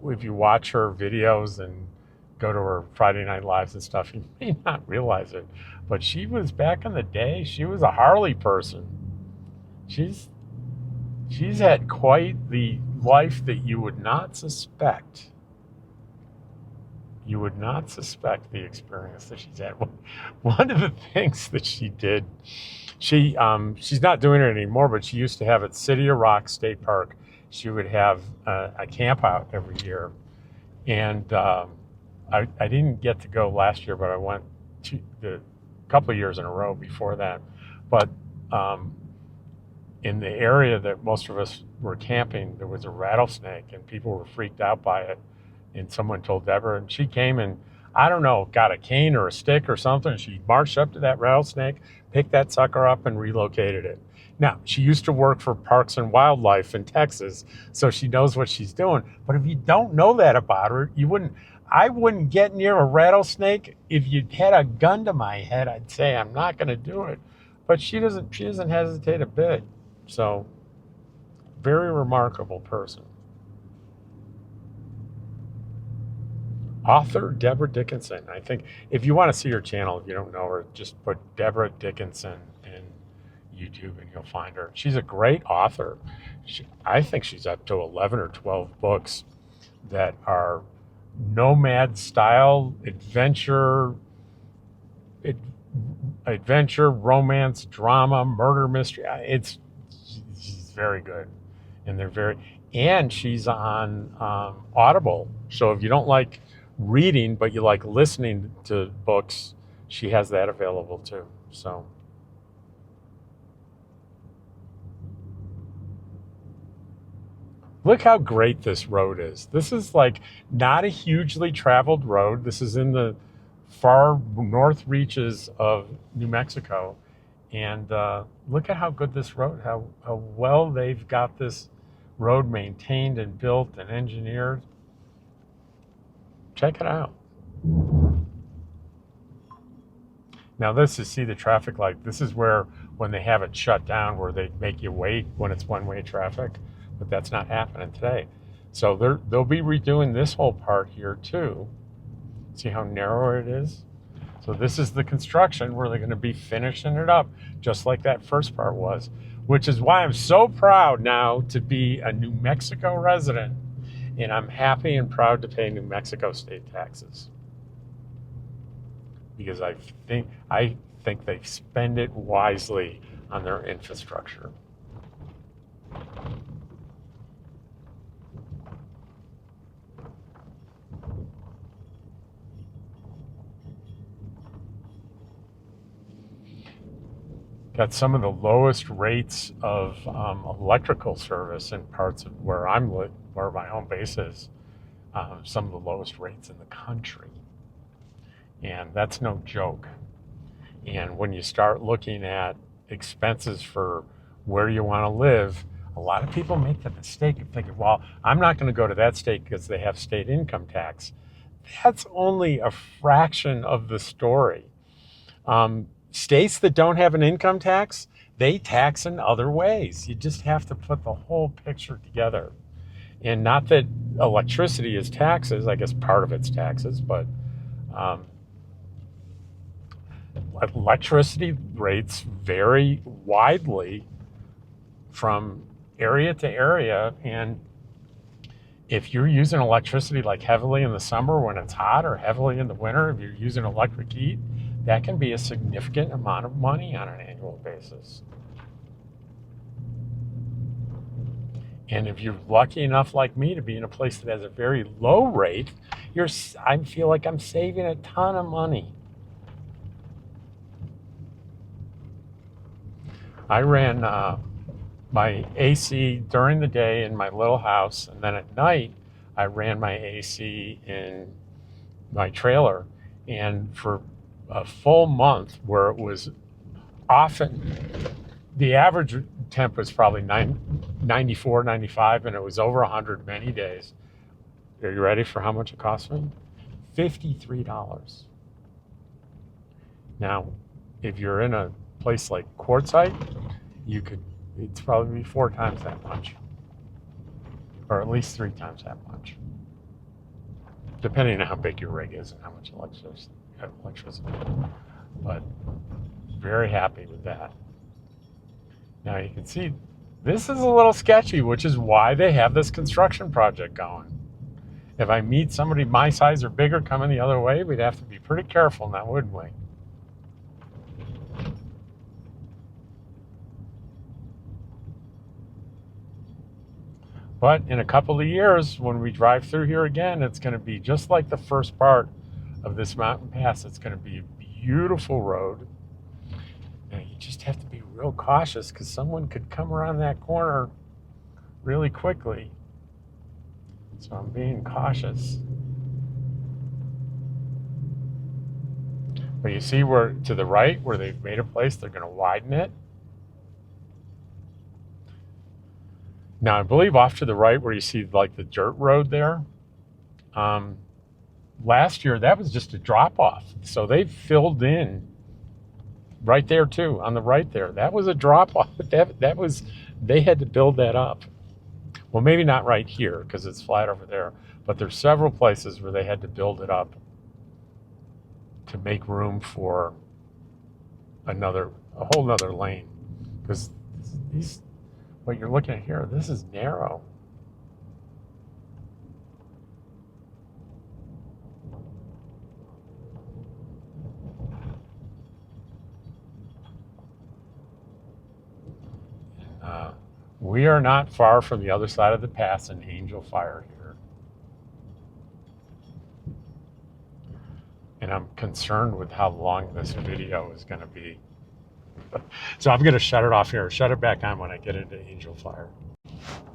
Speaker 1: if you watch her videos and go to her Friday Night Lives and stuff, you may not realize it, but she was, back in the day, she was a Harley person. She's had quite the life that you would not suspect. You would not suspect the experience that she's had. One of the things that she did, she's not doing it anymore, but she used to have at City of Rock State Park, she would have a camp out every year. And I didn't get to go last year, but I went to the couple of years in a row before that. But um, in the area that most of us were camping, there was a rattlesnake, and people were freaked out by it. And someone told Deborah, and she came and, I don't know, got a cane or a stick or something. And she marched up to that rattlesnake, picked that sucker up, and relocated it. Now, she used to work for Parks and Wildlife in Texas, so she knows what she's doing. But if you don't know that about her, you wouldn't. I wouldn't get near a rattlesnake. If you had a gun to my head, I'd say I'm not going to do it. But she doesn't. She doesn't hesitate a bit. So, very remarkable person. Author Deborah Dickinson. I think if you want to see her channel, if you don't know her, just put Deborah Dickinson in YouTube and you'll find her. She's a great author. I think she's up to 11 or 12 books that are nomad style adventure, romance, drama, murder mystery. She's very good, and and she's on Audible. So if you don't like reading but you like listening to books, she has that available too. So look how great this road is. This is like not a hugely traveled road. This is in the far north reaches of New Mexico. And look at how good this road, how well they've got this road maintained and built and engineered. Check it out. Now this is, see the traffic light. This is where, when they have it shut down, where they make you wait when it's one-way traffic, but that's not happening today. So they'll be redoing this whole part here too. See how narrow it is? So this is the construction where they're going to be finishing it up, just like that first part was, which is why I'm so proud now to be a New Mexico resident, and I'm happy and proud to pay New Mexico state taxes, because I think they spend it wisely on their infrastructure. Got some of the lowest rates of electrical service in parts of where where my home base is. Some of the lowest rates in the country, and that's no joke. And when you start looking at expenses for where you want to live, a lot of people make the mistake of thinking, well, I'm not going to go to that state because they have state income tax. That's only a fraction of the story. States that don't have an income tax, they tax in other ways. You just have to put the whole picture together. And not that electricity is taxes, I guess part of it's taxes, but electricity rates vary widely from area to area. And if you're using electricity like heavily in the summer when it's hot, or heavily in the winter if you're using electric heat, that can be a significant amount of money on an annual basis. And if you're lucky enough like me to be in a place that has a very low rate, I feel like I'm saving a ton of money. I ran my AC during the day in my little house, and then at night I ran my AC in my trailer. And for a full month, where it was often, the average temp was probably 94, 95, and it was over 100 many days. Are you ready for how much it cost me? $53. Now, if you're in a place like Quartzsite, it's probably 4 times that much, or at least 3 times that much, depending on how big your rig is and how much electricity. But very happy with that. Now you can see this is a little sketchy, which is why they have this construction project going. If I meet somebody my size or bigger coming the other way, we'd have to be pretty careful now, wouldn't we? But in a couple of years, when we drive through here again, it's going to be just like the first part of this mountain pass. It's going to be a beautiful road. And you just have to be real cautious because someone could come around that corner really quickly. So I'm being cautious. But you see where to the right, where they've made a place, they're going to widen it. Now, I believe off to the right where you see like the dirt road there, last year that was just a drop off. So they've filled in right there too, on the right there. That was a drop off. That was, they had to build that up. Well, maybe not right here because it's flat over there, but there's several places where they had to build it up to make room for a whole nother lane. Because these, what you're looking at here, this is narrow. We are not far from the other side of the pass in Angel Fire here. And I'm concerned with how long this video is going to be. So I'm going to shut it off here, shut it back on when I get into Angel Fire.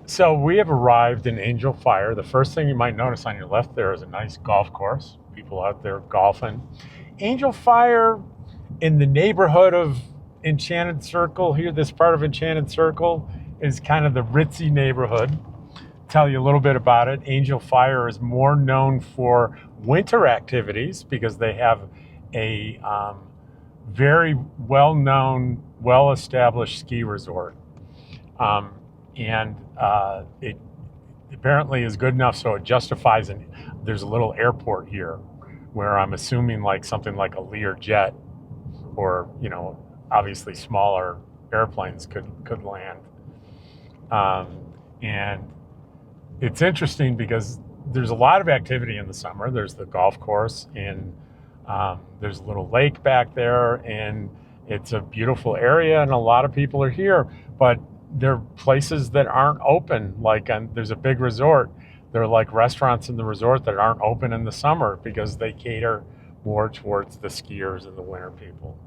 Speaker 1: So we have arrived in Angel Fire. The first thing you might notice on your left there is a nice golf course. People out there golfing. Angel Fire in the neighborhood of Enchanted Circle here, this part of Enchanted Circle is kind of the ritzy neighborhood. Tell you a little bit about it. Angel Fire is more known for winter activities because they have a very well-known, well-established ski resort. It apparently is good enough so it justifies, and there's a little airport here where I'm assuming like something like a Lear jet or, obviously smaller airplanes could land. And it's interesting because there's a lot of activity in the summer. There's the golf course and there's a little lake back there, and it's a beautiful area and a lot of people are here, but there are places that aren't open. Like there's a big resort. There are like restaurants in the resort that aren't open in the summer because they cater more towards the skiers and the winter people.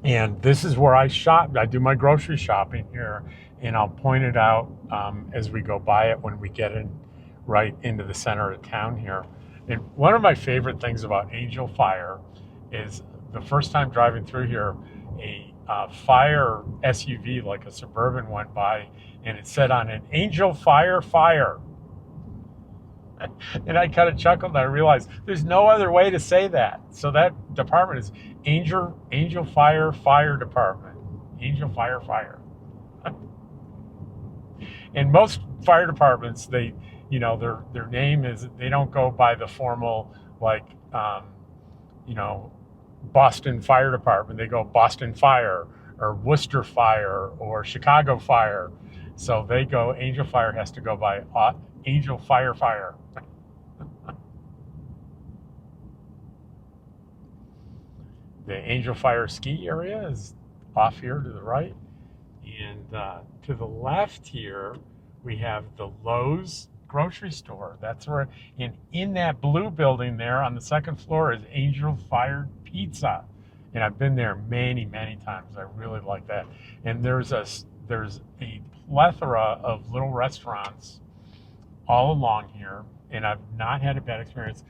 Speaker 1: And this is where I shop. I do my grocery shopping here, and I'll point it out as we go by it when we get in right into the center of town here. And one of my favorite things about Angel Fire is the first time driving through here, a fire SUV, like a Suburban, went by, and it said on it, Angel Fire Fire. And I kind of chuckled, and I realized there's no other way to say that. So that department is Angel Fire Fire Department. Angel Fire Fire. And most fire departments, they, their name is, they don't go by the formal, like, Boston Fire Department. They go Boston Fire or Worcester Fire or Chicago Fire. So they go, Angel Fire has to go by Angel Fire Fire. The Angel Fire ski area is off here to the right. And to the left here, we have the Lowe's grocery store. That's where, and in that blue building there on the second floor is Angel Fire Pizza. And I've been there many, many times. I really like that. And there's a plethora of little restaurants all along here, and I've not had a bad experience.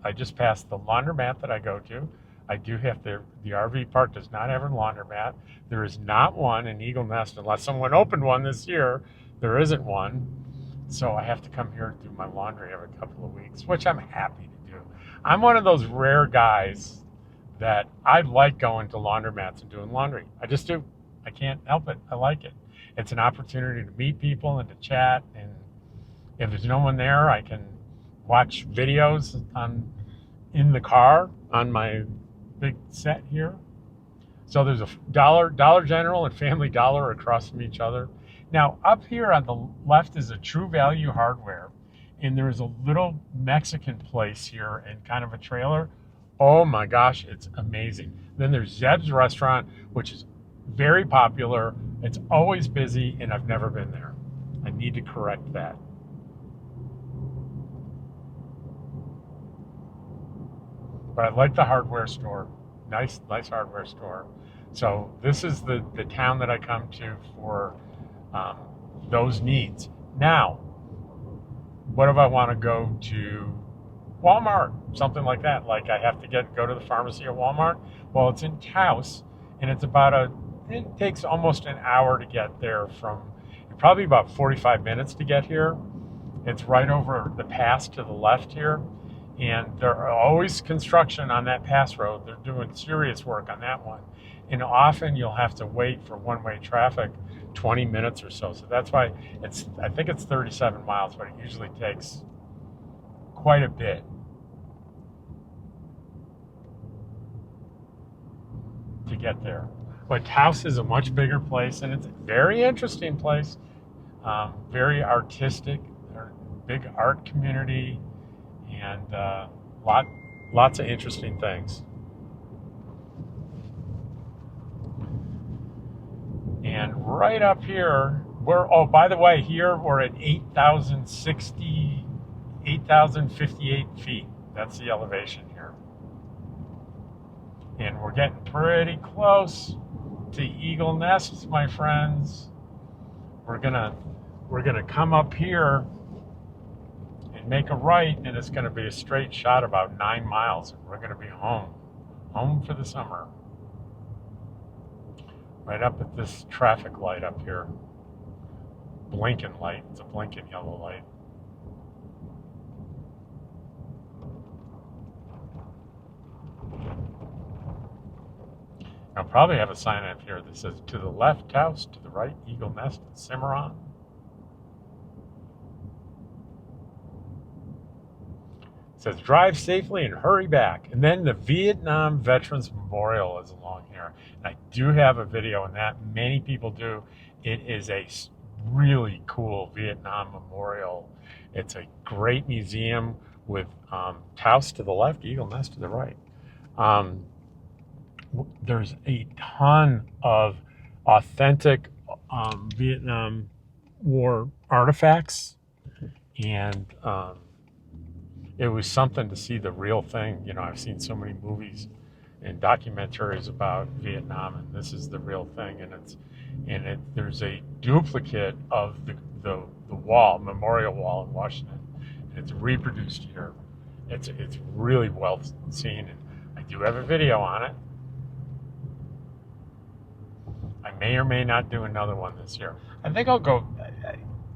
Speaker 1: I just passed the laundromat that I go to. I do have the RV park does not have a laundromat. There is not one in Eagle Nest unless someone opened one this year. There isn't one. So I have to come here to do my laundry every couple of weeks, which I'm happy to do. I'm one of those rare guys that I like going to laundromats and doing laundry. I just do. I can't help it. I like it. It's an opportunity to meet people and to chat. And if there's no one there, I can watch videos in the car on my big set here. So there's a Dollar General and Family Dollar across from each other. Now up here on the left is a True Value Hardware, and there is a little Mexican place here and kind of a trailer. Oh my gosh, it's amazing. Then there's Zeb's Restaurant, which is very popular. It's always busy, and I've never been there. I need to correct that. But I like the hardware store. Nice hardware store. So this is the town that I come to for those needs. Now, what if I want to go to Walmart, something like that? Like I have to go to the pharmacy at Walmart. Well, it's in Taos, and it takes almost an hour to get there probably about 45 minutes to get here. It's right over the pass to the left here. And there are always construction on that pass road. They're doing serious work on that one. And often you'll have to wait for one-way traffic 20 minutes or so. So that's why I think it's 37 miles, but it usually takes quite a bit to get there. But Taos is a much bigger place, and it's a very interesting place, very artistic, big art community, and lots of interesting things. And right up here, by the way, here we're at 8,058 feet. That's the elevation here. And we're getting pretty close to Eagle Nests, my friends. We're gonna come up here and make a right, and it's gonna be a straight shot about 9 miles. And we're gonna be home for the summer. Right up at this traffic light up here. Blinking light. It's a blinking yellow light. I'll probably have a sign up here that says, to the left, Taos, to the right, Eagle Nest and Cimarron. It says, drive safely and hurry back. And then the Vietnam Veterans Memorial is along here. And I do have a video on that. Many people do. It is a really cool Vietnam memorial. It's a great museum with Taos to the left, Eagle Nest to the right. There's a ton of authentic Vietnam War artifacts, and it was something to see the real thing. You know, I've seen so many movies and documentaries about Vietnam, and this is the real thing. And there's a duplicate of the wall, memorial wall in Washington, and it's reproduced here. It's really well seen, and I do have a video on it. I may or may not do another one this year. I think I'll go.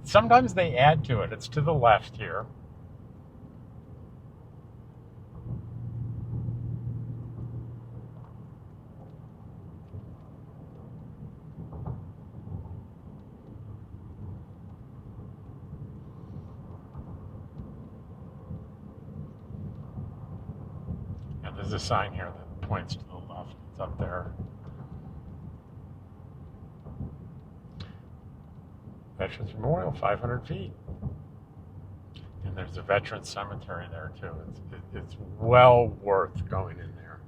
Speaker 1: Sometimes they add to it. It's to the left here. And there's a sign here that points to the left. It's up there. Veterans Memorial, 500 feet. And there's a veterans cemetery there too. It's well worth going in there.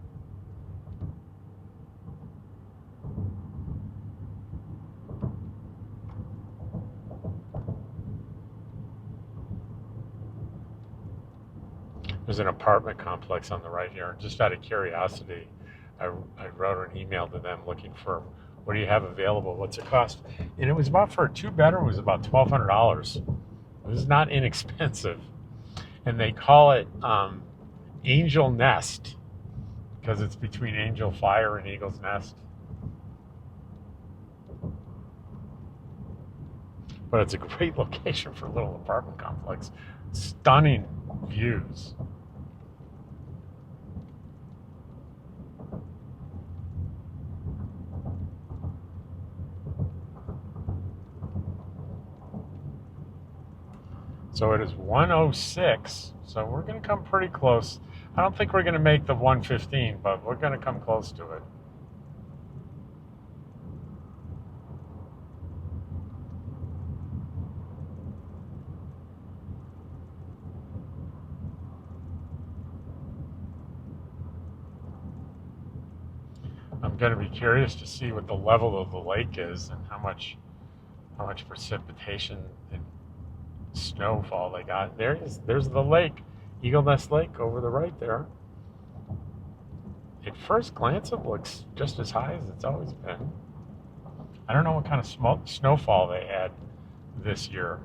Speaker 1: There's an apartment complex on the right here. Just out of curiosity, I wrote an email to them looking for, what do you have available? What's it cost? And it was about, for a 2-bedroom, it was about $1,200. It was not inexpensive. And they call it Angel Nest because it's between Angel Fire and Eagle's Nest. But it's a great location for a little apartment complex. Stunning views. So it is 106, so we're going to come pretty close. I don't think we're going to make the 115, but we're going to come close to it. I'm I'm going to be curious to see what the level of the lake is and how much precipitation and snowfall they got. There's the lake, Eagle Nest Lake over the right there. At first glance, it looks just as high as it's always been. I don't know what kind of snowfall they had this year.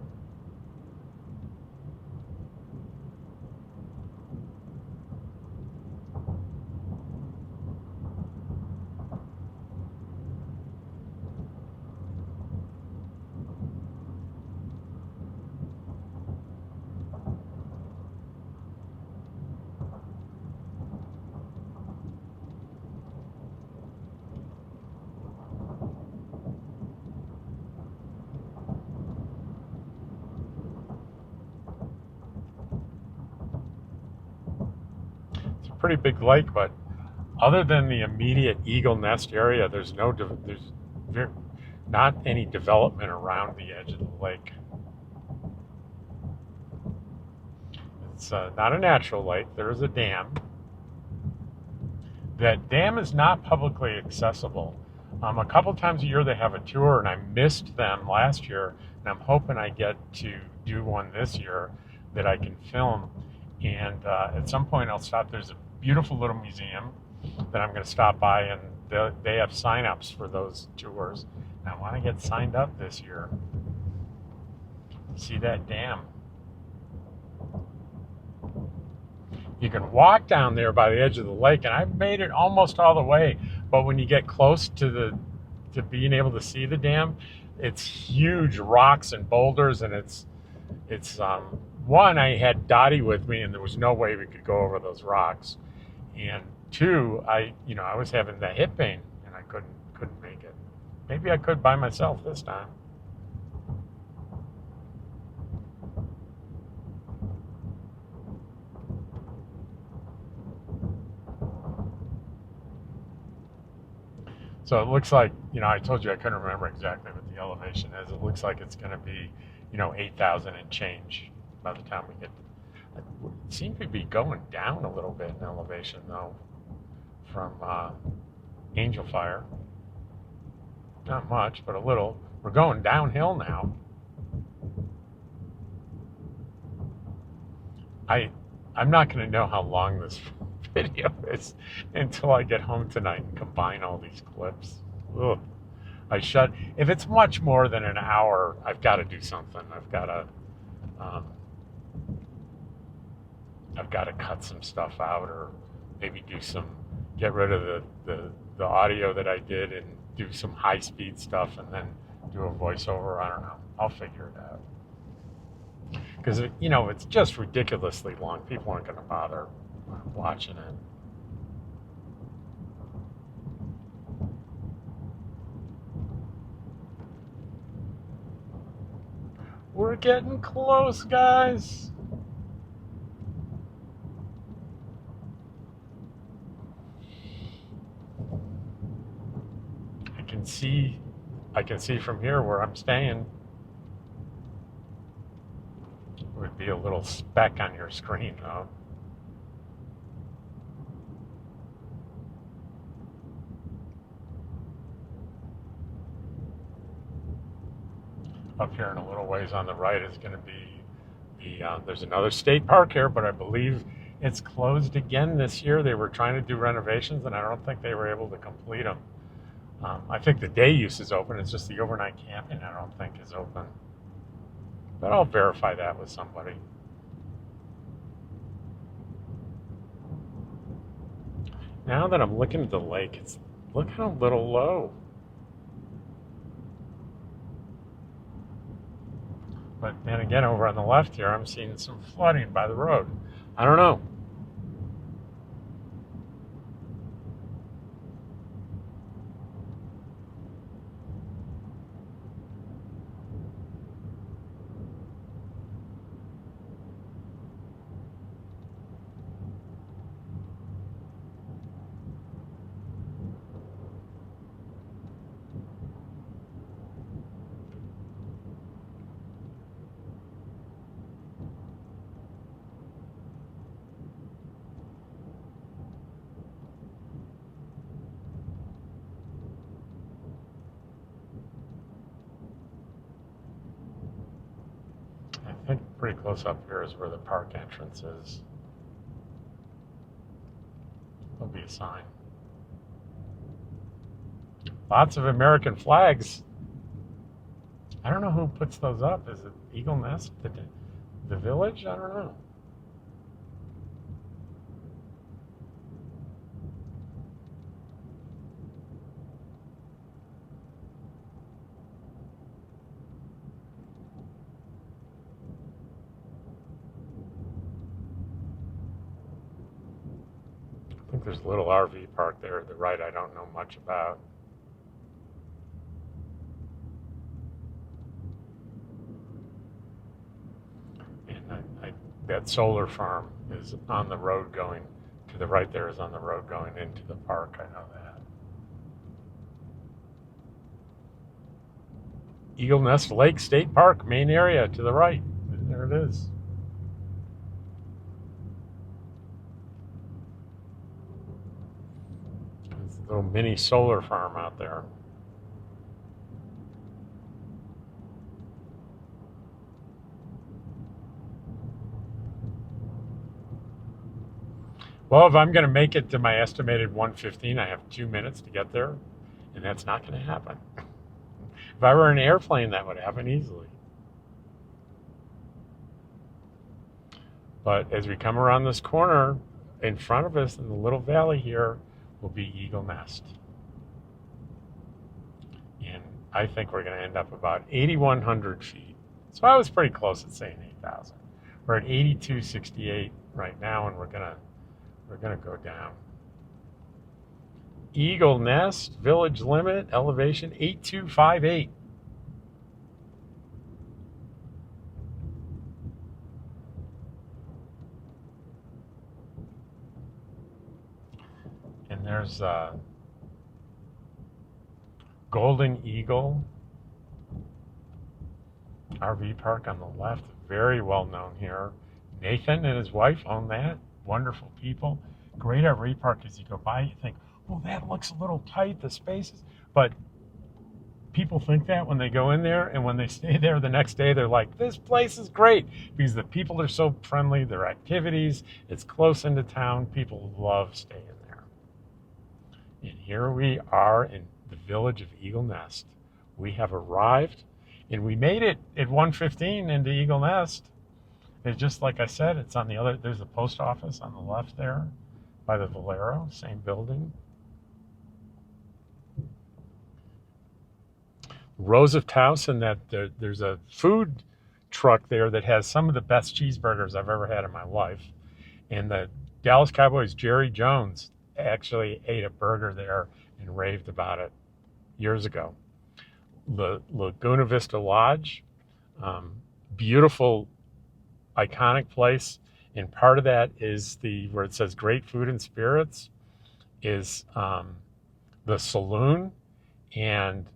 Speaker 1: It's a pretty big lake, but other than the immediate Eagle Nest area, there's not any development around the edge of the lake. It's not a natural lake. There is a dam. That dam is not publicly accessible. A couple times a year they have a tour, and I missed them last year, and I'm hoping I get to do one this year that I can film. And at some point I'll stop. There's a beautiful little museum that I'm going to stop by, and they have sign-ups for those tours. And I want to get signed up this year. See that dam. You can walk down there by the edge of the lake, and I've made it almost all the way. But when you get close to being able to see the dam, it's huge rocks and boulders, and it's one, I had Dottie with me, and there was no way we could go over those rocks. And two, I was having the hip pain, and I couldn't make it. Maybe I could by myself this time. So it looks like, I told you I couldn't remember exactly what the elevation is. It looks like it's going to be, 8,000 and change by the time we get. It seems to be going down a little bit in elevation, though, from Angel Fire. Not much, but a little. We're going downhill now. I'm not going to know how long this video is until I get home tonight and combine all these clips. Ugh. If it's much more than an hour, I've got to do something. I've got to cut some stuff out, or maybe get rid of the audio that I did and do some high speed stuff, and then do a voiceover. I don't know. I'll figure it out. Because, it's just ridiculously long. People aren't going to bother watching it. We're getting close, guys. I can see from here where I'm staying. It would be a little speck on your screen, though. Up here in a little ways on the right is going to be there's another state park here, but I believe it's closed again this year. They were trying to do renovations, and I don't think they were able to complete them. I think the day use is open. It's just the overnight camping I don't think is open. But I'll verify that with somebody. Now that I'm looking at the lake, it's looking a little low. But then again, over on the left here, I'm seeing some flooding by the road. I don't know. Pretty close up here is where the park entrance is. There'll be a sign. Lots of American flags. I don't know who puts those up. Is it Eagle Nest? The village? I don't know. I think there's a little RV park there at the right I don't know much about. That solar farm is on the road going to the right. There is on the road going into the park. I know that. Eagle Nest Lake State Park, main area to the right. There it is. It's a little mini solar farm out there. Well, if I'm going to make it to my estimated 1:15, I have 2 minutes to get there, and that's not going to happen. If I were in an airplane, that would happen easily. But as we come around this corner, in front of us in the little valley here will be Eagle Nest. And I think we're going to end up about 8,100 feet. So I was pretty close at saying 8,000. We're at 8,268 right now, and we're going to go down. Eagle Nest, village limit, elevation 8,258. And there's Golden Eagle RV park on the left, very well known here. Nathan and his wife own that. Wonderful people. Great RV park. As you go by, you think, well, that looks a little tight, the spaces. But people think that when they go in there, and when they stay there the next day, they're like, this place is great, because the people are so friendly, their activities, it's close into town. People love staying there. And here we are in the village of Eagle Nest. We have arrived, and we made it at 1:15 into Eagle Nest. It's just like I said, it's on the other, there's the post office on the left there by the Valero, same building. Rows of Taos, and that there's a food truck there that has some of the best cheeseburgers I've ever had in my life. And the Dallas Cowboys, Jerry Jones, actually ate a burger there and raved about it years ago. Laguna Vista Lodge, beautiful, iconic place, and part of that is where it says great food and spirits is the saloon, and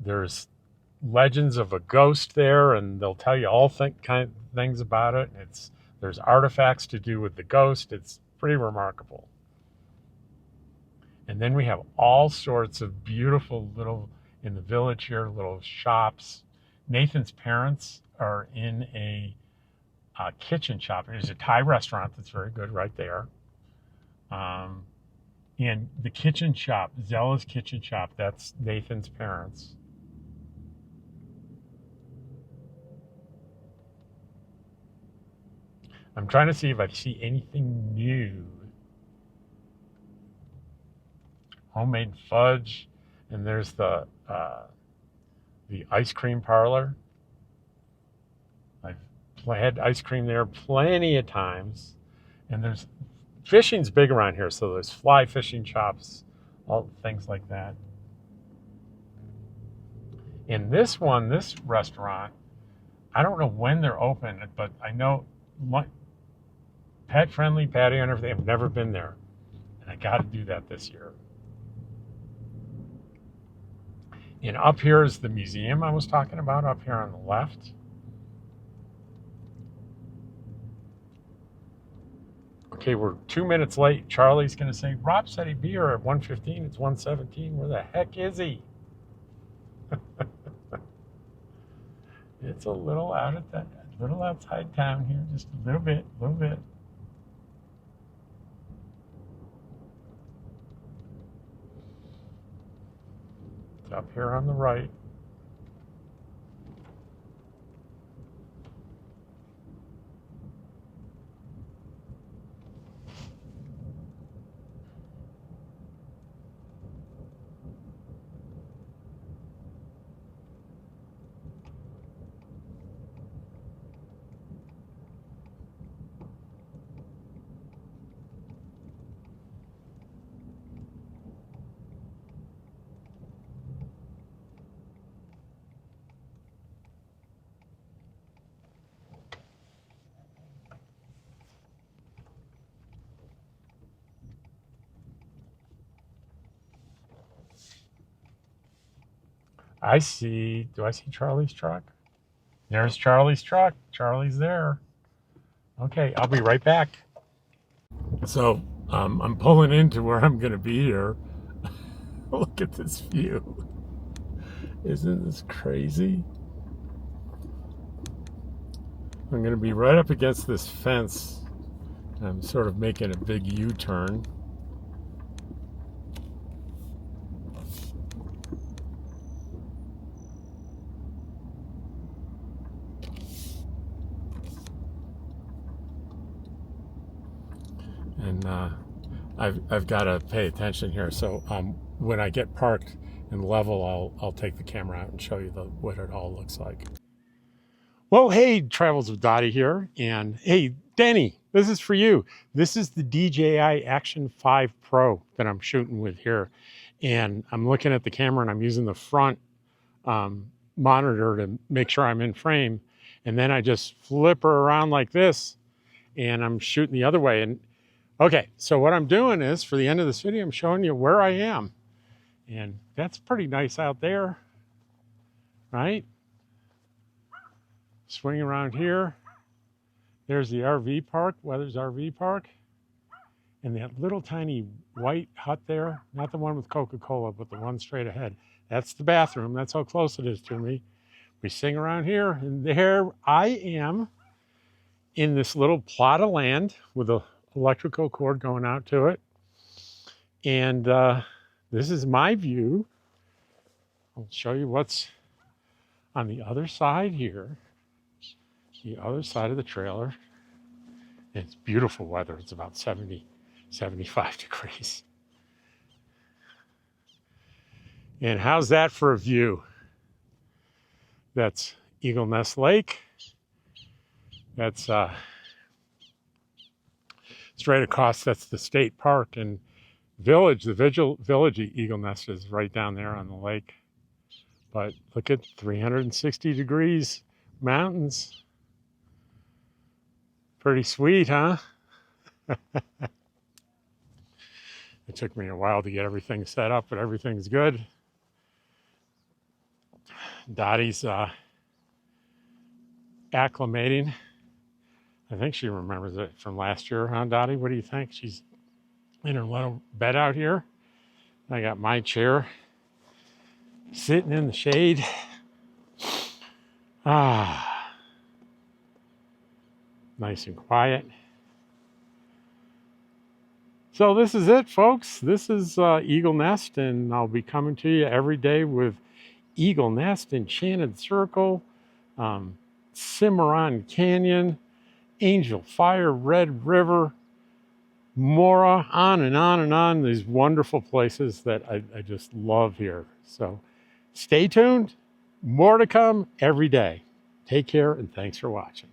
Speaker 1: there's legends of a ghost there, and they'll tell you all kind of things about it. There's artifacts to do with the ghost. It's pretty remarkable. And then we have all sorts of beautiful little, in the village here, little shops. Nathan's parents are in a kitchen shop. There's a Thai restaurant that's very good right there. And the kitchen shop, Zella's Kitchen Shop, that's Nathan's parents. I'm trying to see if I see anything new. Homemade fudge, and there's the ice cream parlor. I've had ice cream there plenty of times, and there's fishing's big around here, so there's fly fishing shops, all things like that. And this restaurant, I don't know when they're open, but I know pet friendly patio and everything. I've never been there, and I got to do that this year. And up here is the museum I was talking about, up here on the left. Okay, we're 2 minutes late. Charlie's going to say, Rob said he'd be here at 1:15. It's 1:17. Where the heck is he? It's a little out at that. a little outside town here, just a little bit, a little bit. It's up here on the right. Do I see Charlie's truck? There's Charlie's truck. Charlie's there. Okay, I'll be right back. So I'm pulling into where I'm going to be here. Look at this view. Isn't this crazy? I'm going to be right up against this fence. I'm sort of making a big U-turn. And I've got to pay attention here. So when I get parked and level, I'll take the camera out and show you what it all looks like. Well, hey, Travels with Dottie here. And hey, Danny, this is for you. This is the DJI Action 5 Pro that I'm shooting with here. And I'm looking at the camera and I'm using the front monitor to make sure I'm in frame. And then I just flip her around like this and I'm shooting the other way. And okay, so what I'm doing is for the end of this video, I'm showing you where I am. And that's pretty nice out there, right? Swing around here. There's the RV park, Weathers RV Park. And that little tiny white hut there, not the one with Coca-Cola, but the one straight ahead. That's the bathroom. That's how close it is to me. We sing around here, and there I am in this little plot of land with a electrical cord going out to it. And this is my view. I'll show you what's on the other side here. The other side of the trailer. And it's beautiful weather. It's about 70, 75 degrees. And how's that for a view? That's Eagle Nest Lake. That's straight across, that's the state park. And village, the village Eagle Nest is right down there on the lake. But look at 360 degrees mountains. Pretty sweet, huh? It took me a while to get everything set up, but everything's good. Dottie's acclimating. I think she remembers it from last year, huh, Dottie? What do you think? She's in her little bed out here. I got my chair sitting in the shade. Nice and quiet. So this is it, folks. This is Eagle Nest, and I'll be coming to you every day with Eagle Nest, Enchanted Circle, Cimarron Canyon, Angel Fire, Red River, Mora, on and on and on. These wonderful places that I just love here. So stay tuned. More to come every day. Take care, and thanks for watching.